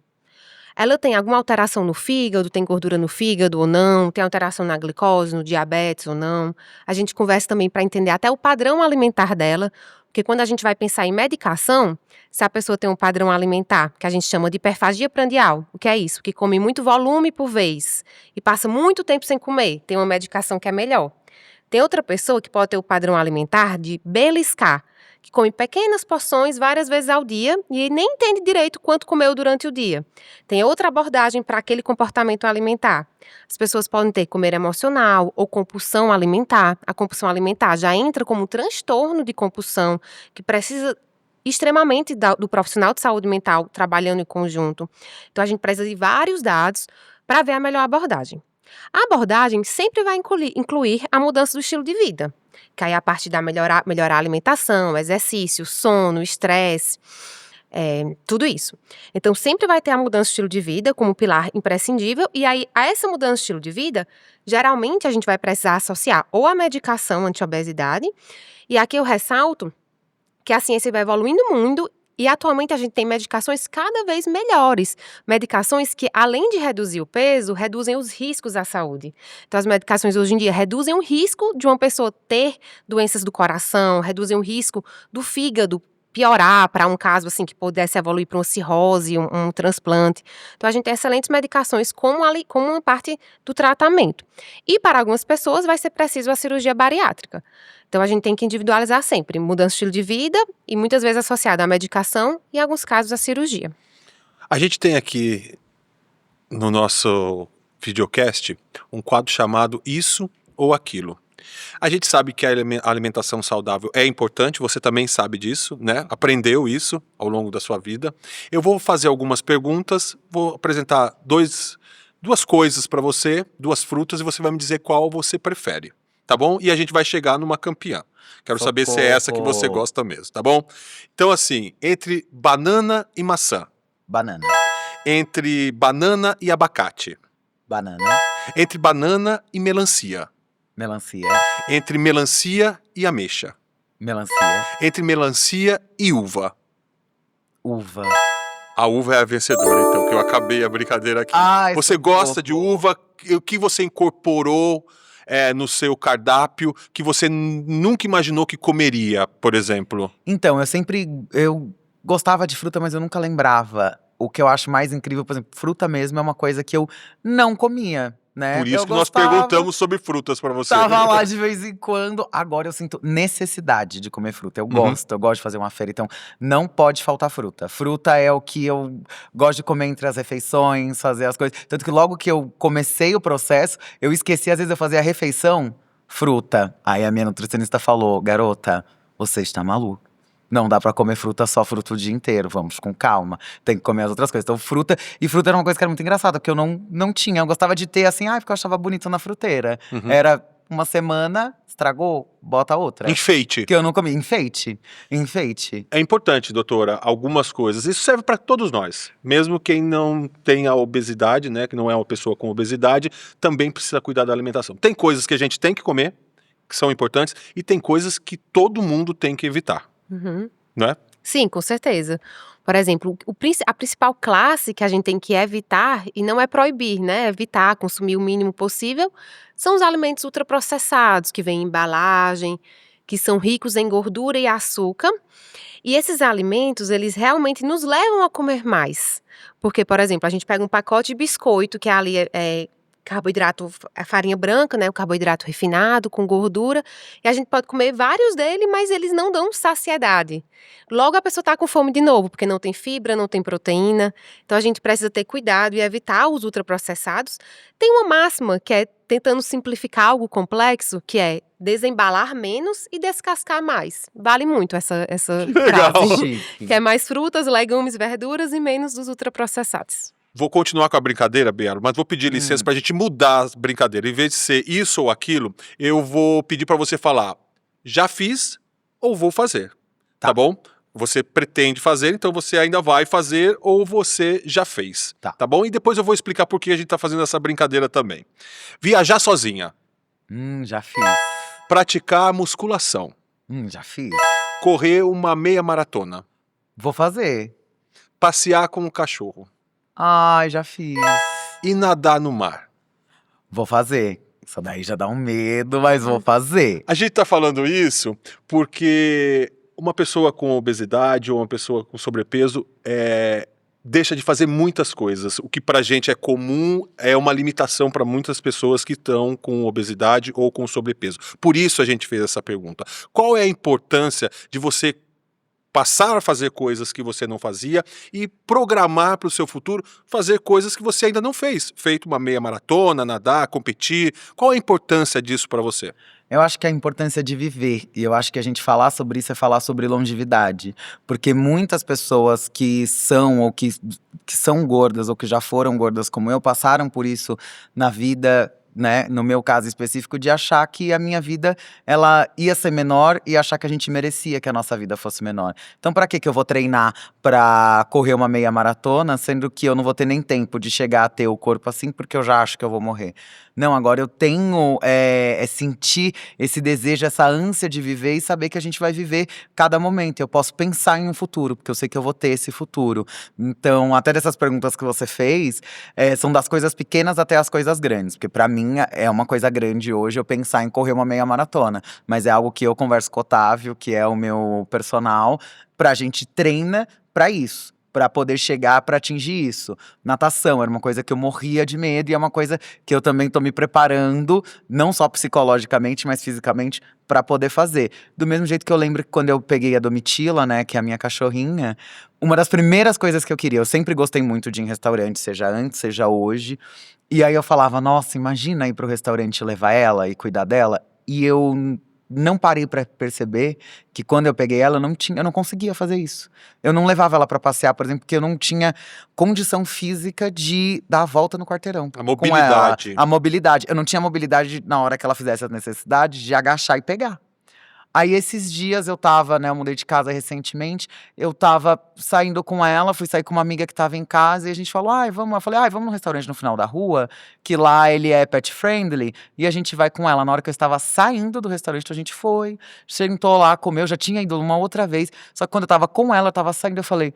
A: Ela tem alguma alteração no fígado, tem gordura no fígado ou não, tem alteração na glicose, no diabetes ou não. A gente conversa também para entender até o padrão alimentar dela, porque quando a gente vai pensar em medicação, se a pessoa tem um padrão alimentar, que a gente chama de hiperfagia prandial, o que é isso? Que come muito volume por vez e passa muito tempo sem comer, tem uma medicação que é melhor. Tem outra pessoa que pode ter o padrão alimentar de beliscar, que come pequenas porções várias vezes ao dia e nem entende direito quanto comeu durante o dia. Tem outra abordagem para aquele comportamento alimentar. As pessoas podem ter comer emocional ou compulsão alimentar. A compulsão alimentar já entra como um transtorno de compulsão que precisa extremamente do profissional de saúde mental trabalhando em conjunto. Então a gente precisa de vários dados para ver a melhor abordagem. A abordagem sempre vai incluir a mudança do estilo de vida, que aí é a parte da melhorar a alimentação, exercício, sono, estresse, tudo isso. Então sempre vai ter a mudança do estilo de vida como pilar imprescindível, e aí a essa mudança de estilo de vida, geralmente a gente vai precisar associar ou a medicação anti-obesidade, e aqui eu ressalto que a ciência vai evoluindo muito. E atualmente a gente tem medicações cada vez melhores, medicações que além de reduzir o peso, reduzem os riscos à saúde. Então as medicações hoje em dia reduzem o risco de uma pessoa ter doenças do coração, reduzem o risco do fígado piorar para um caso assim que pudesse evoluir para uma cirrose, um transplante. Então a gente tem excelentes medicações como uma parte do tratamento. E para algumas pessoas vai ser preciso a cirurgia bariátrica. Então a gente tem que individualizar sempre, mudança de estilo de vida e muitas vezes associada à medicação e em alguns casos à cirurgia.
C: A gente tem aqui no nosso videocast um quadro chamado Isso ou Aquilo. A gente sabe que a alimentação saudável é importante, você também sabe disso, né? Aprendeu isso ao longo da sua vida. Eu vou fazer algumas perguntas, vou apresentar duas coisas para você, duas frutas, e você vai me dizer qual você prefere, tá bom? E a gente vai chegar numa campeã. Quero saber se é essa que você gosta mesmo, tá bom? Então assim, entre banana e maçã.
B: Banana.
C: Entre banana e abacate.
B: Banana.
C: Entre banana e melancia.
B: Melancia.
C: Entre melancia e ameixa.
B: Melancia.
C: Entre melancia e uva.
B: Uva.
C: A uva é a vencedora, então, que eu acabei a brincadeira aqui.
B: Ai,
C: Você gosta de uva? O que você incorporou no seu cardápio que você nunca imaginou que comeria, por exemplo?
B: Então, eu gostava de fruta, mas eu nunca lembrava. O que eu acho mais incrível, por exemplo, fruta mesmo é uma coisa que eu não comia, né?
C: Por isso
B: Eu
C: que nós
B: gostava,
C: perguntamos sobre frutas pra você.
B: tava lá de vez em quando. Agora eu sinto necessidade de comer fruta. Eu gosto de fazer uma feira. Então, não pode faltar fruta. Fruta é o que eu gosto de comer entre as refeições, fazer as coisas. Tanto que logo que eu comecei o processo, eu esqueci, às vezes eu fazia a refeição, fruta. Aí a minha nutricionista falou: garota, você está maluca. Não dá pra comer fruta, só fruta o dia inteiro, vamos com calma. Tem que comer as outras coisas. Então, e fruta era uma coisa que era muito engraçada, porque eu não tinha. Eu gostava de ter assim, porque eu achava bonito na fruteira.
C: Uhum.
B: Era uma semana, estragou, bota outra.
C: Enfeite.
B: Que eu não comi. Enfeite. Enfeite.
C: É importante, doutora, algumas coisas. Isso serve para todos nós. Mesmo quem não tem a obesidade, né, que não é uma pessoa com obesidade, também precisa cuidar da alimentação. Tem coisas que a gente tem que comer, que são importantes, e tem coisas que todo mundo tem que evitar,
A: Uhum.
C: não é?
A: Sim, com certeza. Por exemplo, a principal classe que a gente tem que evitar, e não é proibir, né? Evitar, consumir o mínimo possível, são os alimentos ultraprocessados, que vêm em embalagem, que são ricos em gordura e açúcar. E esses alimentos, eles realmente nos levam a comer mais. Porque, por exemplo, a gente pega um pacote de biscoito, que ali é carboidrato, a farinha branca, né, o carboidrato refinado com gordura, e a gente pode comer vários deles, mas eles não dão saciedade. Logo a pessoa está com fome de novo, porque não tem fibra, não tem proteína. Então a gente precisa ter cuidado e evitar os ultraprocessados. Tem uma máxima que é tentando simplificar algo complexo, que é desembalar menos e descascar mais. Vale muito essa
C: Legal.
A: frase.
B: Chique.
A: Que é mais frutas, legumes, verduras e menos dos ultraprocessados.
C: Vou continuar com a brincadeira, Biaro, mas vou pedir licença pra gente mudar a brincadeira. Em vez de ser isso ou aquilo, eu vou pedir pra você falar: já fiz ou vou fazer. Tá bom? Você pretende fazer, então você ainda vai fazer ou você já fez.
B: Tá.
C: Bom? E depois eu vou explicar por que a gente tá fazendo essa brincadeira também. Viajar sozinha.
B: Já fiz.
C: Praticar musculação.
B: Já fiz.
C: Correr uma meia maratona.
B: Vou fazer.
C: Passear com um cachorro.
B: Ai, já fiz.
C: E nadar no mar.
B: Vou fazer. Isso daí já dá um medo, mas vou fazer.
C: A gente tá falando isso porque uma pessoa com obesidade ou uma pessoa com sobrepeso deixa de fazer muitas coisas. O que pra gente é comum é uma limitação para muitas pessoas que estão com obesidade ou com sobrepeso. Por isso a gente fez essa pergunta. Qual é a importância de você passar a fazer coisas que você não fazia e programar para o seu futuro fazer coisas que você ainda não fez? Feito uma meia maratona, nadar, competir. Qual a importância disso para você?
B: Eu acho que a importância de viver, e eu acho que a gente falar sobre isso é falar sobre longevidade, porque muitas pessoas que são ou que são gordas ou que já foram gordas como eu, passaram por isso na vida, né, no meu caso específico, de achar que a minha vida ela ia ser menor e achar que a gente merecia que a nossa vida fosse menor. Então pra que eu vou treinar pra correr uma meia maratona, sendo que eu não vou ter nem tempo de chegar a ter o corpo assim, porque eu já acho que eu vou morrer? Não, agora eu tenho sentir esse desejo, essa ânsia de viver e saber que a gente vai viver cada momento. Eu posso pensar em um futuro, porque eu sei que eu vou ter esse futuro. Então, até dessas perguntas que você fez, são das coisas pequenas até as coisas grandes. Porque pra mim é uma coisa grande hoje eu pensar em correr uma meia maratona. Mas é algo que eu converso com o Otávio, que é o meu personal, pra gente treina pra isso. Pra poder chegar, pra atingir isso. Natação era uma coisa que eu morria de medo e é uma coisa que eu também tô me preparando, não só psicologicamente, mas fisicamente, pra poder fazer. Do mesmo jeito que eu lembro que quando eu peguei a Domitila, né, que é a minha cachorrinha, uma das primeiras coisas que eu queria, eu sempre gostei muito de ir em restaurante, seja antes, seja hoje, e aí eu falava, nossa, imagina ir pro restaurante levar ela e cuidar dela, e eu não parei pra perceber que quando eu peguei ela, eu não conseguia fazer isso. Eu não levava ela pra passear, por exemplo, porque eu não tinha condição física de dar a volta no quarteirão.
C: A mobilidade.
B: A mobilidade. Eu não tinha mobilidade na hora que ela fizesse a necessidade de agachar e pegar. Aí esses dias eu tava, né, eu mudei de casa recentemente, eu tava saindo com ela, fui sair com uma amiga que tava em casa e a gente falou, vamos, eu falei, vamos no restaurante no final da rua, que lá ele é pet friendly, e a gente vai com ela. Na hora que eu estava saindo do restaurante, a gente foi, sentou lá, comeu, já tinha ido uma outra vez, só que quando eu tava com ela, eu tava saindo, eu falei,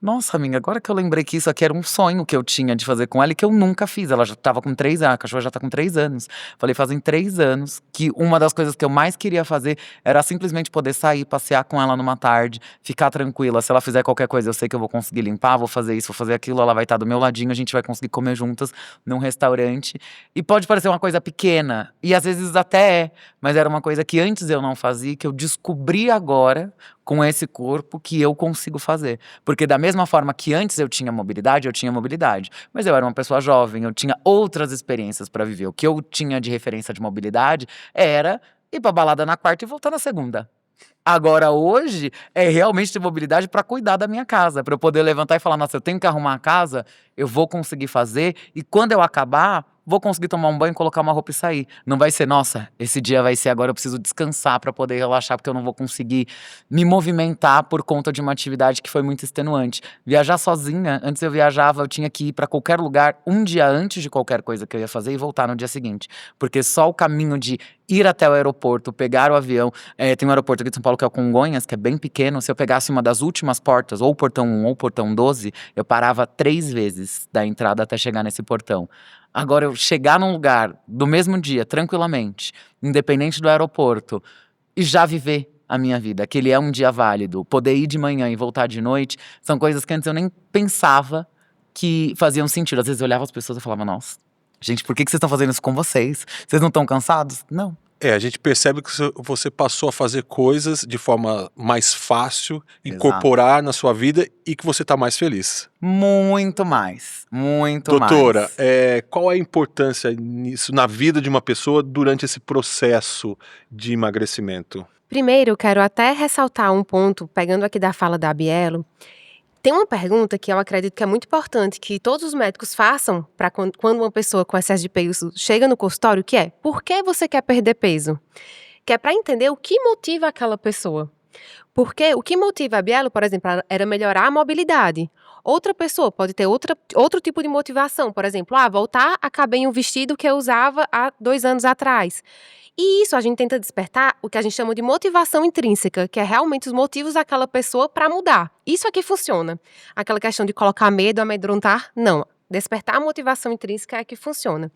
B: Nossa, amiga, agora que eu lembrei que isso aqui era um sonho que eu tinha de fazer com ela e que eu nunca fiz. Ela já tava com 3 anos, a cachorra já tá com 3 anos. Falei, fazem 3 anos que uma das coisas que eu mais queria fazer era simplesmente poder sair, passear com ela numa tarde, ficar tranquila. Se ela fizer qualquer coisa, eu sei que eu vou conseguir limpar, vou fazer isso, vou fazer aquilo, ela vai estar do meu ladinho, a gente vai conseguir comer juntas num restaurante. E pode parecer uma coisa pequena, e às vezes até é, mas era uma coisa que antes eu não fazia, que eu descobri agora, com esse corpo, que eu consigo fazer. Porque da mesma forma que antes eu tinha mobilidade. Mas eu era uma pessoa jovem, eu tinha outras experiências para viver. O que eu tinha de referência de mobilidade era ir pra balada na quarta e voltar na segunda. Agora, hoje, é realmente ter mobilidade para cuidar da minha casa, para eu poder levantar e falar, nossa, eu tenho que arrumar a casa, eu vou conseguir fazer, e quando eu acabar, vou conseguir tomar um banho, colocar uma roupa e sair. Não vai ser, nossa, esse dia vai ser agora, eu preciso descansar para poder relaxar, porque eu não vou conseguir me movimentar por conta de uma atividade que foi muito extenuante. Viajar sozinha, antes eu viajava, eu tinha que ir para qualquer lugar um dia antes de qualquer coisa que eu ia fazer e voltar no dia seguinte. Porque só o caminho de ir até o aeroporto, pegar o avião, tem um aeroporto aqui de São Paulo que é o Congonhas, que é bem pequeno. Se eu pegasse uma das últimas portas, ou o portão 1 ou o portão 12, eu parava 3 vezes da entrada até chegar nesse portão. Agora, eu chegar num lugar do mesmo dia, tranquilamente, independente do aeroporto, e já viver a minha vida, que ele é um dia válido, poder ir de manhã e voltar de noite, são coisas que antes eu nem pensava que faziam sentido. Às vezes eu olhava as pessoas e falava, nossa, gente, por que vocês estão fazendo isso com vocês? Vocês não estão cansados? Não.
C: A gente percebe que você passou a fazer coisas de forma mais fácil, incorporar na sua vida e que você está mais feliz.
B: Muito mais, muito
C: Doutora,
B: mais.
C: qual é a importância nisso na vida de uma pessoa durante esse processo de emagrecimento?
A: Primeiro, eu quero até ressaltar um ponto, pegando aqui da fala da Bielo. Tem uma pergunta que eu acredito que é muito importante que todos os médicos façam para quando uma pessoa com excesso de peso chega no consultório, que é: por que você quer perder peso? Que é para entender o que motiva aquela pessoa. Porque o que motiva a Bielo, por exemplo, era melhorar a mobilidade. Outra pessoa pode ter outro tipo de motivação, por exemplo, voltar a caber em um vestido que eu usava há 2 anos atrás. E isso a gente tenta despertar o que a gente chama de motivação intrínseca, que é realmente os motivos daquela pessoa para mudar. Isso é que funciona. Aquela questão de colocar medo, amedrontar, não. Despertar a motivação intrínseca é que funciona.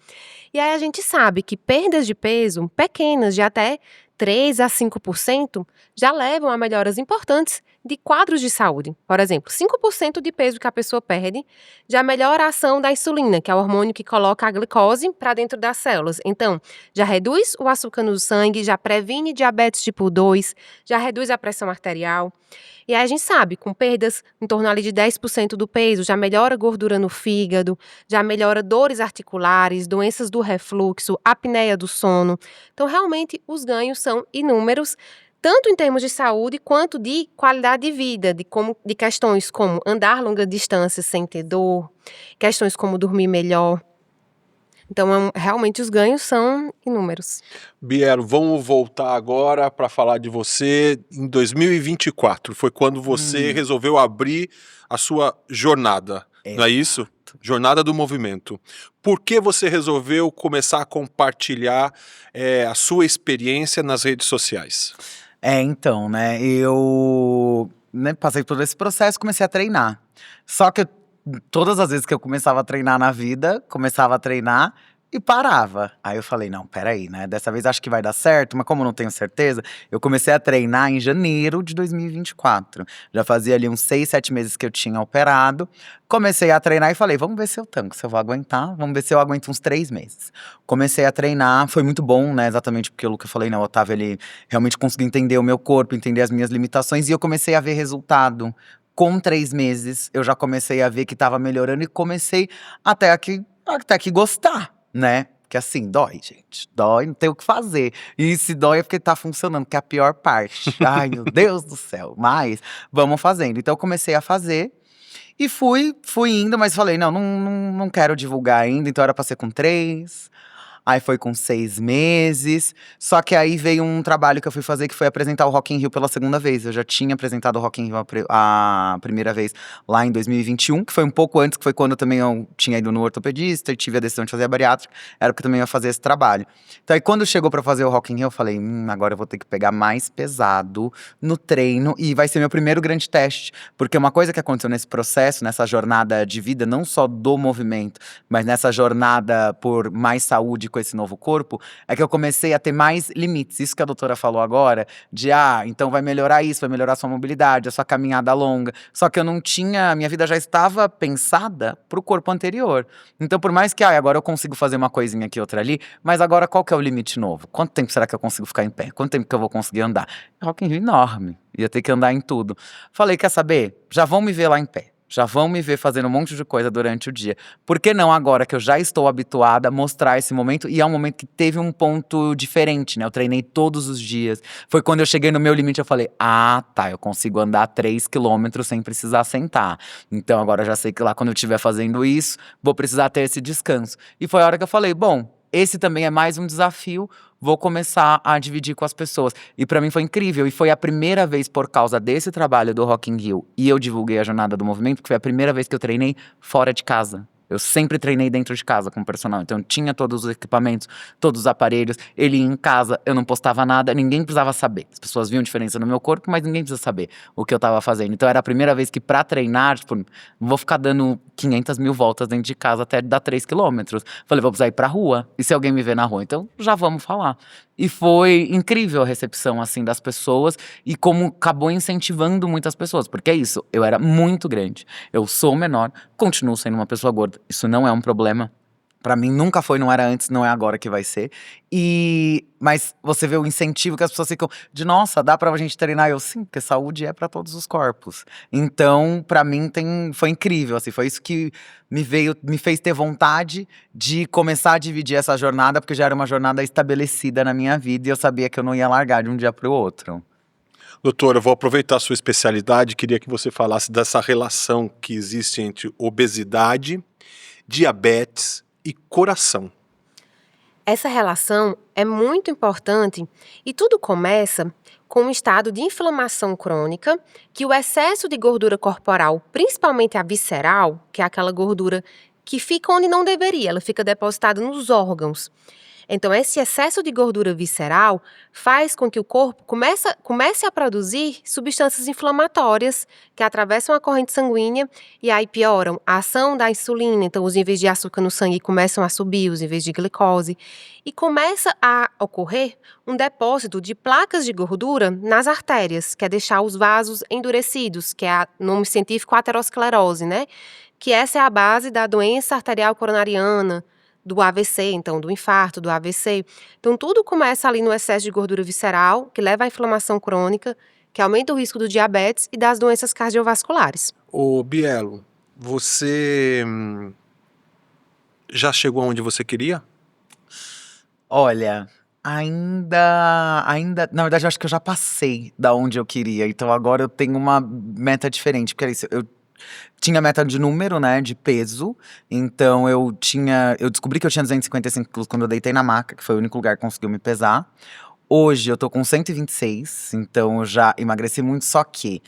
A: E aí a gente sabe que perdas de peso pequenas, de até 3 a 5%, já levam a melhoras importantes de quadros de saúde. Por exemplo, 5% de peso que a pessoa perde já melhora a ação da insulina, que é o hormônio que coloca a glicose para dentro das células. Então, já reduz o açúcar no sangue, já previne diabetes tipo 2, já reduz a pressão arterial. E aí a gente sabe, com perdas em torno ali de 10% do peso, já melhora a gordura no fígado, já melhora dores articulares, doenças do refluxo, apneia do sono. Então, realmente, os ganhos são inúmeros, tanto em termos de saúde quanto de qualidade de vida, de questões como andar longa distância sem ter dor, questões como dormir melhor. Então, realmente, os ganhos são inúmeros.
C: Bielo, vamos voltar agora para falar de você em 2024. Foi quando você resolveu abrir a sua jornada, não é isso? Jornada do movimento. Por que você resolveu começar a compartilhar a sua experiência nas redes sociais?
B: Então, né, eu passei por esse processo, comecei a treinar. Só que todas as vezes que eu começava a treinar na vida, começava a treinar e parava. Aí eu falei, não, peraí, né, dessa vez acho que vai dar certo, mas como eu não tenho certeza, eu comecei a treinar em janeiro de 2024. Já fazia ali uns 6, 7 meses que eu tinha operado. Comecei a treinar e falei, vamos ver se eu tanco, se eu vou aguentar, vamos ver se eu aguento uns 3 meses. Comecei a treinar, foi muito bom, né, exatamente porque o que eu falei, né, o Otávio, ele realmente conseguiu entender o meu corpo, entender as minhas limitações, e eu comecei a ver resultado. Com 3 meses, eu já comecei a ver que tava melhorando e comecei até que gostar, né? Porque assim, dói, gente. Dói, não tem o que fazer. E se dói é porque tá funcionando, que é a pior parte. Ai, meu Deus do céu. Mas vamos fazendo. Então eu comecei a fazer e fui indo, mas falei, não quero divulgar ainda. Então era pra ser com 3. Aí foi com 6 meses. Só que aí veio um trabalho que eu fui fazer, que foi apresentar o Rock in Rio pela segunda vez. Eu já tinha apresentado o Rock in Rio a primeira vez lá em 2021, que foi um pouco antes, que foi quando também eu tinha ido no ortopedista e tive a decisão de fazer a bariátrica. Era porque eu também ia fazer esse trabalho. Então aí quando chegou pra fazer o Rock in Rio, eu falei, agora eu vou ter que pegar mais pesado no treino e vai ser meu primeiro grande teste. Porque uma coisa que aconteceu nesse processo, nessa jornada de vida, não só do movimento, mas nessa jornada por mais saúde com esse novo corpo, é que eu comecei a ter mais limites. Isso que a doutora falou agora, de então vai melhorar isso, vai melhorar a sua mobilidade, a sua caminhada longa. Só que eu não tinha, minha vida já estava pensada pro corpo anterior. Então por mais que, agora eu consigo fazer uma coisinha aqui, outra ali, mas agora qual que é o limite novo? Quanto tempo será que eu consigo ficar em pé? Quanto tempo que eu vou conseguir andar? Rock in Rio enorme, ia ter que andar em tudo. Falei, quer saber? Já vão me ver lá em pé. Já vão me ver fazendo um monte de coisa durante o dia. Por que não agora que eu já estou habituada a mostrar esse momento? E é um momento que teve um ponto diferente, né? Eu treinei todos os dias. Foi quando eu cheguei no meu limite, eu falei, tá, eu consigo andar 3 quilômetros sem precisar sentar. Então agora eu já sei que lá quando eu estiver fazendo isso, vou precisar ter esse descanso. E foi a hora que eu falei, bom, esse também é mais um desafio, vou começar a dividir com as pessoas. E pra mim foi incrível, e foi a primeira vez por causa desse trabalho do Rock in Rio, e eu divulguei a jornada do movimento, porque foi a primeira vez que eu treinei fora de casa. Eu sempre treinei dentro de casa com o personal, então eu tinha todos os equipamentos, todos os aparelhos, ele ia em casa, eu não postava nada, ninguém precisava saber. As pessoas viam diferença no meu corpo, mas ninguém precisa saber o que eu tava fazendo. Então era a primeira vez que pra treinar, tipo, não vou ficar dando 500 mil voltas dentro de casa até dar 3 quilômetros. Falei, vou precisar ir pra rua, e se alguém me ver na rua? Então já vamos falar. E foi incrível a recepção, assim, das pessoas e como acabou incentivando muitas pessoas. Porque é isso, eu era muito grande, eu sou menor, continuo sendo uma pessoa gorda. Isso não é um problema. Pra mim nunca foi, não era antes, não é agora que vai ser. Mas você vê o incentivo que as pessoas ficam de, nossa, dá pra gente treinar? Eu, sim, porque saúde é pra todos os corpos. Então, pra mim, foi incrível, assim, foi isso que me fez ter vontade de começar a dividir essa jornada, porque já era uma jornada estabelecida na minha vida e eu sabia que eu não ia largar de um dia pro outro.
C: Doutora, eu vou aproveitar a sua especialidade, queria que você falasse dessa relação que existe entre obesidade, diabetes e coração.
A: Essa relação é muito importante e tudo começa com um estado de inflamação crônica, que o excesso de gordura corporal, principalmente a visceral, que é aquela gordura que fica onde não deveria, ela fica depositada nos órgãos. Então, esse excesso de gordura visceral faz com que o corpo comece a produzir substâncias inflamatórias que atravessam a corrente sanguínea e aí pioram a ação da insulina. Então, os níveis de açúcar no sangue começam a subir, os níveis de glicose. E começa a ocorrer um depósito de placas de gordura nas artérias, que é deixar os vasos endurecidos, que é o nome científico aterosclerose, né? Que essa é a base da doença arterial coronariana, do AVC, então, do infarto, do AVC. Então, tudo começa ali no excesso de gordura visceral, que leva à inflamação crônica, que aumenta o risco do diabetes e das doenças cardiovasculares.
C: Ô Bielo, você já chegou onde você queria?
B: Olha, na verdade, eu acho que eu já passei da onde eu queria. Então agora eu tenho uma meta diferente, porque é isso, eu tinha meta de número, né, de peso. Então eu descobri que eu tinha 255 quilos quando eu deitei na maca, que foi o único lugar que conseguiu me pesar. Hoje eu tô com 126, então eu já emagreci muito, só que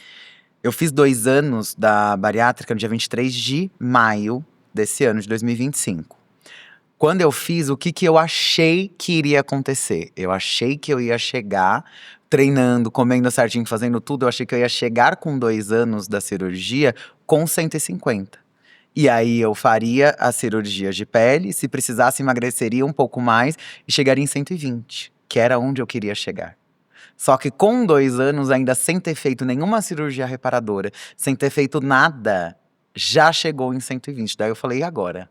B: eu fiz 2 anos da bariátrica no dia 23 de maio desse ano, de 2025. Quando eu fiz, o que eu achei que iria acontecer? Eu achei que eu ia chegar treinando, comendo certinho, fazendo tudo. Eu achei que eu ia chegar com 2 anos da cirurgia com 150. E aí eu faria as cirurgias de pele, se precisasse emagreceria um pouco mais e chegaria em 120, que era onde eu queria chegar. Só que com 2 anos, ainda sem ter feito nenhuma cirurgia reparadora, sem ter feito nada, já chegou em 120. Daí eu falei, e agora?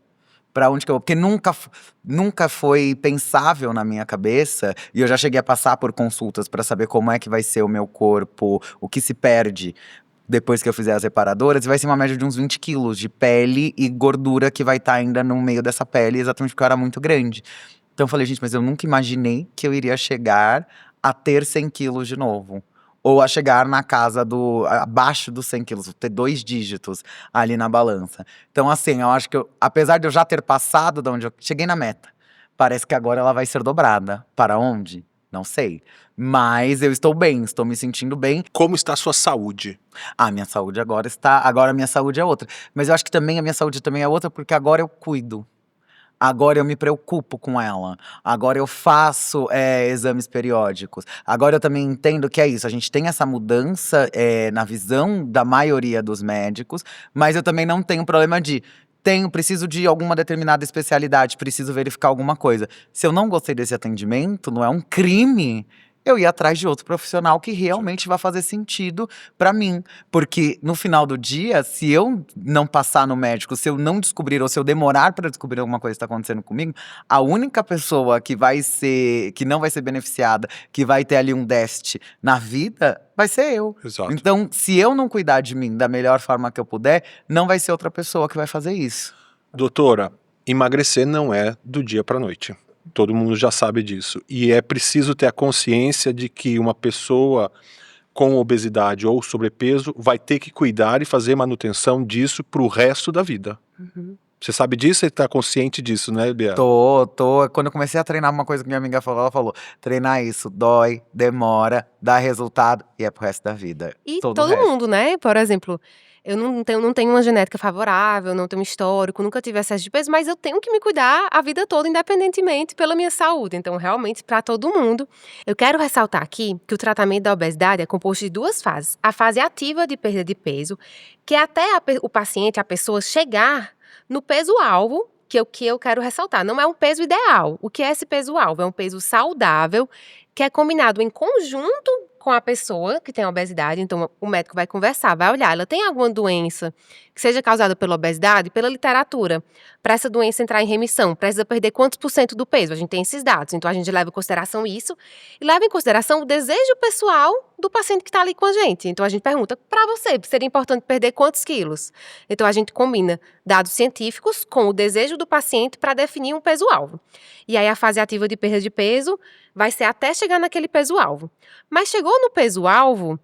B: Pra onde que eu vou? Porque nunca foi pensável na minha cabeça, e eu já cheguei a passar por consultas pra saber como é que vai ser o meu corpo, o que se perde depois que eu fizer as reparadoras, e vai ser uma média de uns 20 quilos de pele e gordura que vai estar ainda no meio dessa pele, exatamente porque eu era muito grande. Então eu falei, gente, mas eu nunca imaginei que eu iria chegar a ter 100 quilos de novo. Ou a chegar na casa abaixo dos 100 quilos, ter 2 dígitos ali na balança. Então assim, eu acho que apesar de eu já ter passado de onde eu cheguei na meta, Parece que agora ela vai ser dobrada. Para onde? Não sei. Mas eu estou bem, estou me sentindo bem.
C: Como está a sua saúde?
B: A minha saúde agora está. Agora a minha saúde é outra. Mas eu acho que também a minha saúde também é outra, porque agora eu cuido. Agora eu me preocupo com ela. Agora eu faço exames periódicos. Agora eu também entendo que é isso. A gente tem essa mudança na visão da maioria dos médicos, mas eu também não tenho problema de. Preciso de alguma determinada especialidade, preciso verificar alguma coisa. Se eu não gostei desse atendimento, não é um crime eu ir atrás de outro profissional que realmente vai fazer sentido pra mim. Porque no final do dia, se eu não passar no médico, se eu não descobrir ou se eu demorar pra descobrir alguma coisa que tá acontecendo comigo, a única pessoa que não vai ser beneficiada, que vai ter ali um déficit na vida, vai ser eu.
C: Exato.
B: Então, se eu não cuidar de mim da melhor forma que eu puder, não vai ser outra pessoa que vai fazer isso.
C: Doutora, emagrecer não é do dia para a noite. Todo mundo já sabe disso. E é preciso ter a consciência de que uma pessoa com obesidade ou sobrepeso vai ter que cuidar e fazer manutenção disso pro resto da vida. Você sabe disso e tá consciente disso, né, Bia?
B: Tô. Quando eu comecei a treinar, uma coisa que minha amiga falou, ela falou: treinar isso dói, demora, dá resultado e é pro resto da vida.
A: E
B: Todo o
A: todo
B: resto.
A: mundo, né? Por exemplo, eu não tenho uma genética favorável, não tenho um histórico, nunca tive excesso de peso, mas eu tenho que me cuidar a vida toda, independentemente pela minha saúde. Então, realmente, para todo mundo. Eu quero ressaltar aqui que o tratamento da obesidade é composto de duas fases. A fase ativa de perda de peso, que é até o paciente, a pessoa chegar no peso-alvo, que eu quero ressaltar. Não é um peso ideal. O que é esse peso-alvo? É um peso saudável, que é combinado em conjunto com a pessoa que tem obesidade. Então, o médico vai conversar, vai olhar, ela tem alguma doença que seja causada pela obesidade? Pela literatura, para essa doença entrar em remissão, precisa perder quantos por cento do peso? A gente tem esses dados, então a gente leva em consideração isso e leva em consideração o desejo pessoal do paciente que está ali com a gente. Então, a gente pergunta, para você, seria importante perder quantos quilos? Então, a gente combina dados científicos com o desejo do paciente para definir um peso-alvo. E aí, a fase ativa de perda de peso vai ser até chegar naquele peso-alvo. Mas chegou no peso-alvo,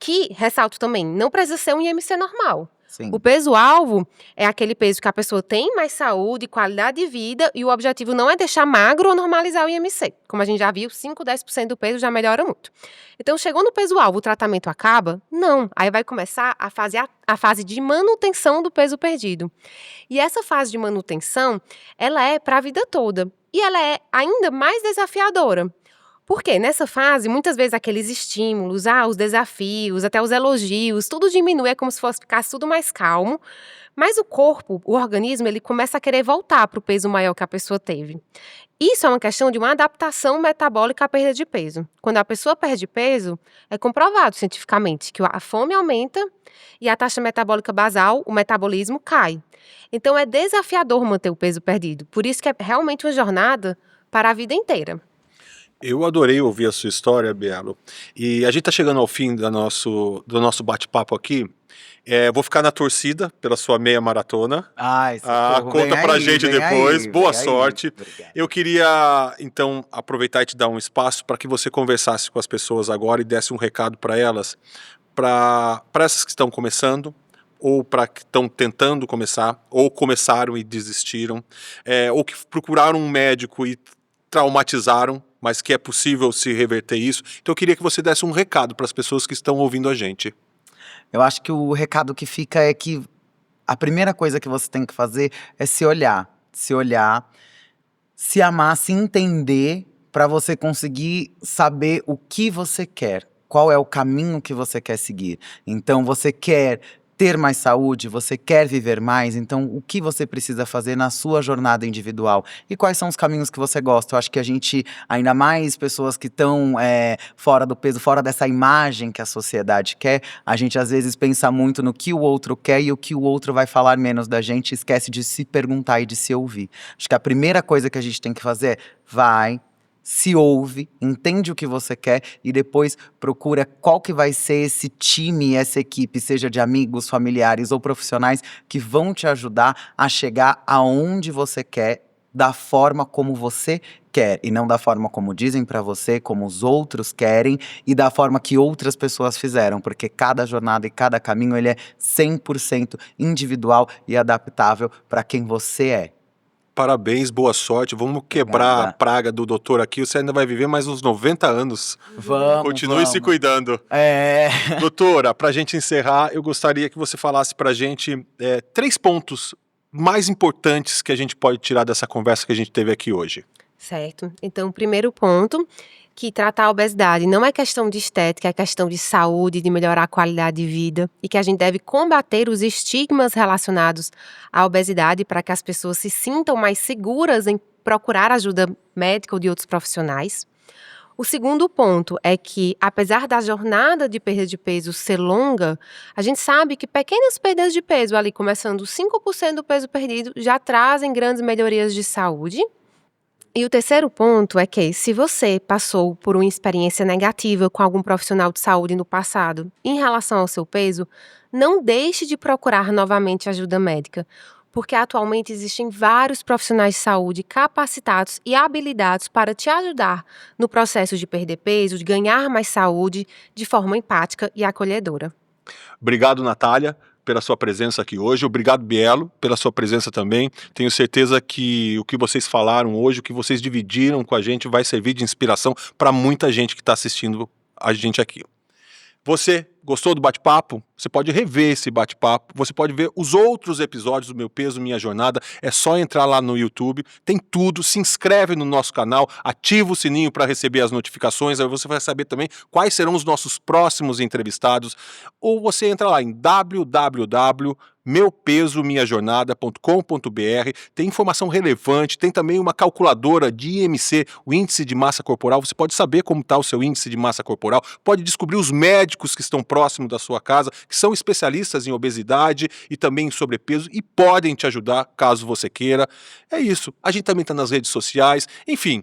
A: que, ressalto também, não precisa ser um IMC normal.
B: Sim.
A: O peso-alvo é aquele peso que a pessoa tem mais saúde, qualidade de vida, e o objetivo não é deixar magro ou normalizar o IMC. Como a gente já viu, 5, 10% do peso já melhora muito. Então, chegou no peso-alvo, o tratamento acaba? Não. Aí vai começar a fase de manutenção do peso perdido. E essa fase de manutenção, ela é para a vida toda. E ela é ainda mais desafiadora. Porque nessa fase, muitas vezes aqueles estímulos, os desafios, até os elogios, tudo diminui, é como se ficasse tudo mais calmo. Mas o corpo, o organismo, ele começa a querer voltar para o peso maior que a pessoa teve. Isso é uma questão de uma adaptação metabólica à perda de peso. Quando a pessoa perde peso, é comprovado cientificamente que a fome aumenta e a taxa metabólica basal, o metabolismo, cai. Então é desafiador manter o peso perdido. Por isso que é realmente uma jornada para a vida inteira.
C: Eu adorei ouvir a sua história, Bielo. E a gente tá chegando ao fim do nosso bate-papo aqui. Vou ficar na torcida pela sua meia maratona.
B: Ai, socorro,
C: Conta
B: vem
C: pra
B: aí,
C: gente
B: vem
C: depois.
B: aí,
C: Boa
B: vem aí.
C: sorte.
B: Obrigado.
C: Eu queria, então, aproveitar e te dar um espaço para que você conversasse com as pessoas agora e desse um recado para elas, para essas que estão começando, ou para que estão tentando começar, ou começaram e desistiram, ou que procuraram um médico e traumatizaram, mas que é possível se reverter isso. Então eu queria que você desse um recado para as pessoas que estão ouvindo a gente.
B: Eu acho que o recado que fica é que a primeira coisa que você tem que fazer é se olhar, se amar, se entender para você conseguir saber o que você quer, qual é o caminho que você quer seguir. Então você quer ter mais saúde, você quer viver mais, então o que você precisa fazer na sua jornada individual? E quais são os caminhos que você gosta? Eu acho que a gente, ainda mais pessoas que estão fora do peso, fora dessa imagem que a sociedade quer, a gente às vezes pensa muito no que o outro quer e o que o outro vai falar menos da gente, esquece de se perguntar e de se ouvir. Acho que a primeira coisa que a gente tem que fazer é se ouve, entende o que você quer e depois procura qual que vai ser esse time, essa equipe, seja de amigos, familiares ou profissionais, que vão te ajudar a chegar aonde você quer, da forma como você quer e não da forma como dizem pra você, como os outros querem e da forma que outras pessoas fizeram, porque cada jornada e cada caminho ele é 100% individual e adaptável para quem você é.
C: Parabéns, boa sorte. Vamos quebrar
B: Obrigada.
C: a praga do doutor aqui. Você ainda vai viver mais uns 90 anos. Continue se cuidando. Doutora, pra gente encerrar, eu gostaria que você falasse pra gente 3 pontos mais importantes que a gente pode tirar dessa conversa que a gente teve aqui hoje.
A: Certo. Então, o primeiro ponto, que tratar a obesidade não é questão de estética, é questão de saúde, de melhorar a qualidade de vida e que a gente deve combater os estigmas relacionados à obesidade para que as pessoas se sintam mais seguras em procurar ajuda médica ou de outros profissionais. O segundo ponto é que, apesar da jornada de perda de peso ser longa, a gente sabe que pequenas perdas de peso, ali começando 5% do peso perdido, já trazem grandes melhorias de saúde. E o terceiro ponto é que, se você passou por uma experiência negativa com algum profissional de saúde no passado em relação ao seu peso, não deixe de procurar novamente ajuda médica, porque atualmente existem vários profissionais de saúde capacitados e habilitados para te ajudar no processo de perder peso, de ganhar mais saúde, de forma empática e acolhedora.
C: Obrigado, Natália, pela sua presença aqui hoje. Obrigado, Bielo, pela sua presença também. Tenho certeza que o que vocês falaram hoje, o que vocês dividiram com a gente vai servir de inspiração para muita gente que está assistindo a gente aqui. Você gostou do bate-papo? Você pode rever esse bate-papo, você pode ver os outros episódios do Meu Peso, Minha Jornada, é só entrar lá no YouTube, tem tudo, se inscreve no nosso canal, ativa o sininho para receber as notificações, aí você vai saber também quais serão os nossos próximos entrevistados, ou você entra lá em www.meupesominhajornada.com.br, tem informação relevante, tem também uma calculadora de IMC, o índice de massa corporal, você pode saber como está o seu índice de massa corporal, pode descobrir os médicos que estão próximos da sua casa, que são especialistas em obesidade e também em sobrepeso e podem te ajudar caso você queira. É isso. A gente também está nas redes sociais. Enfim,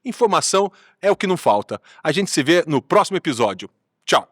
C: informação é o que não falta. A gente se vê no próximo episódio. Tchau!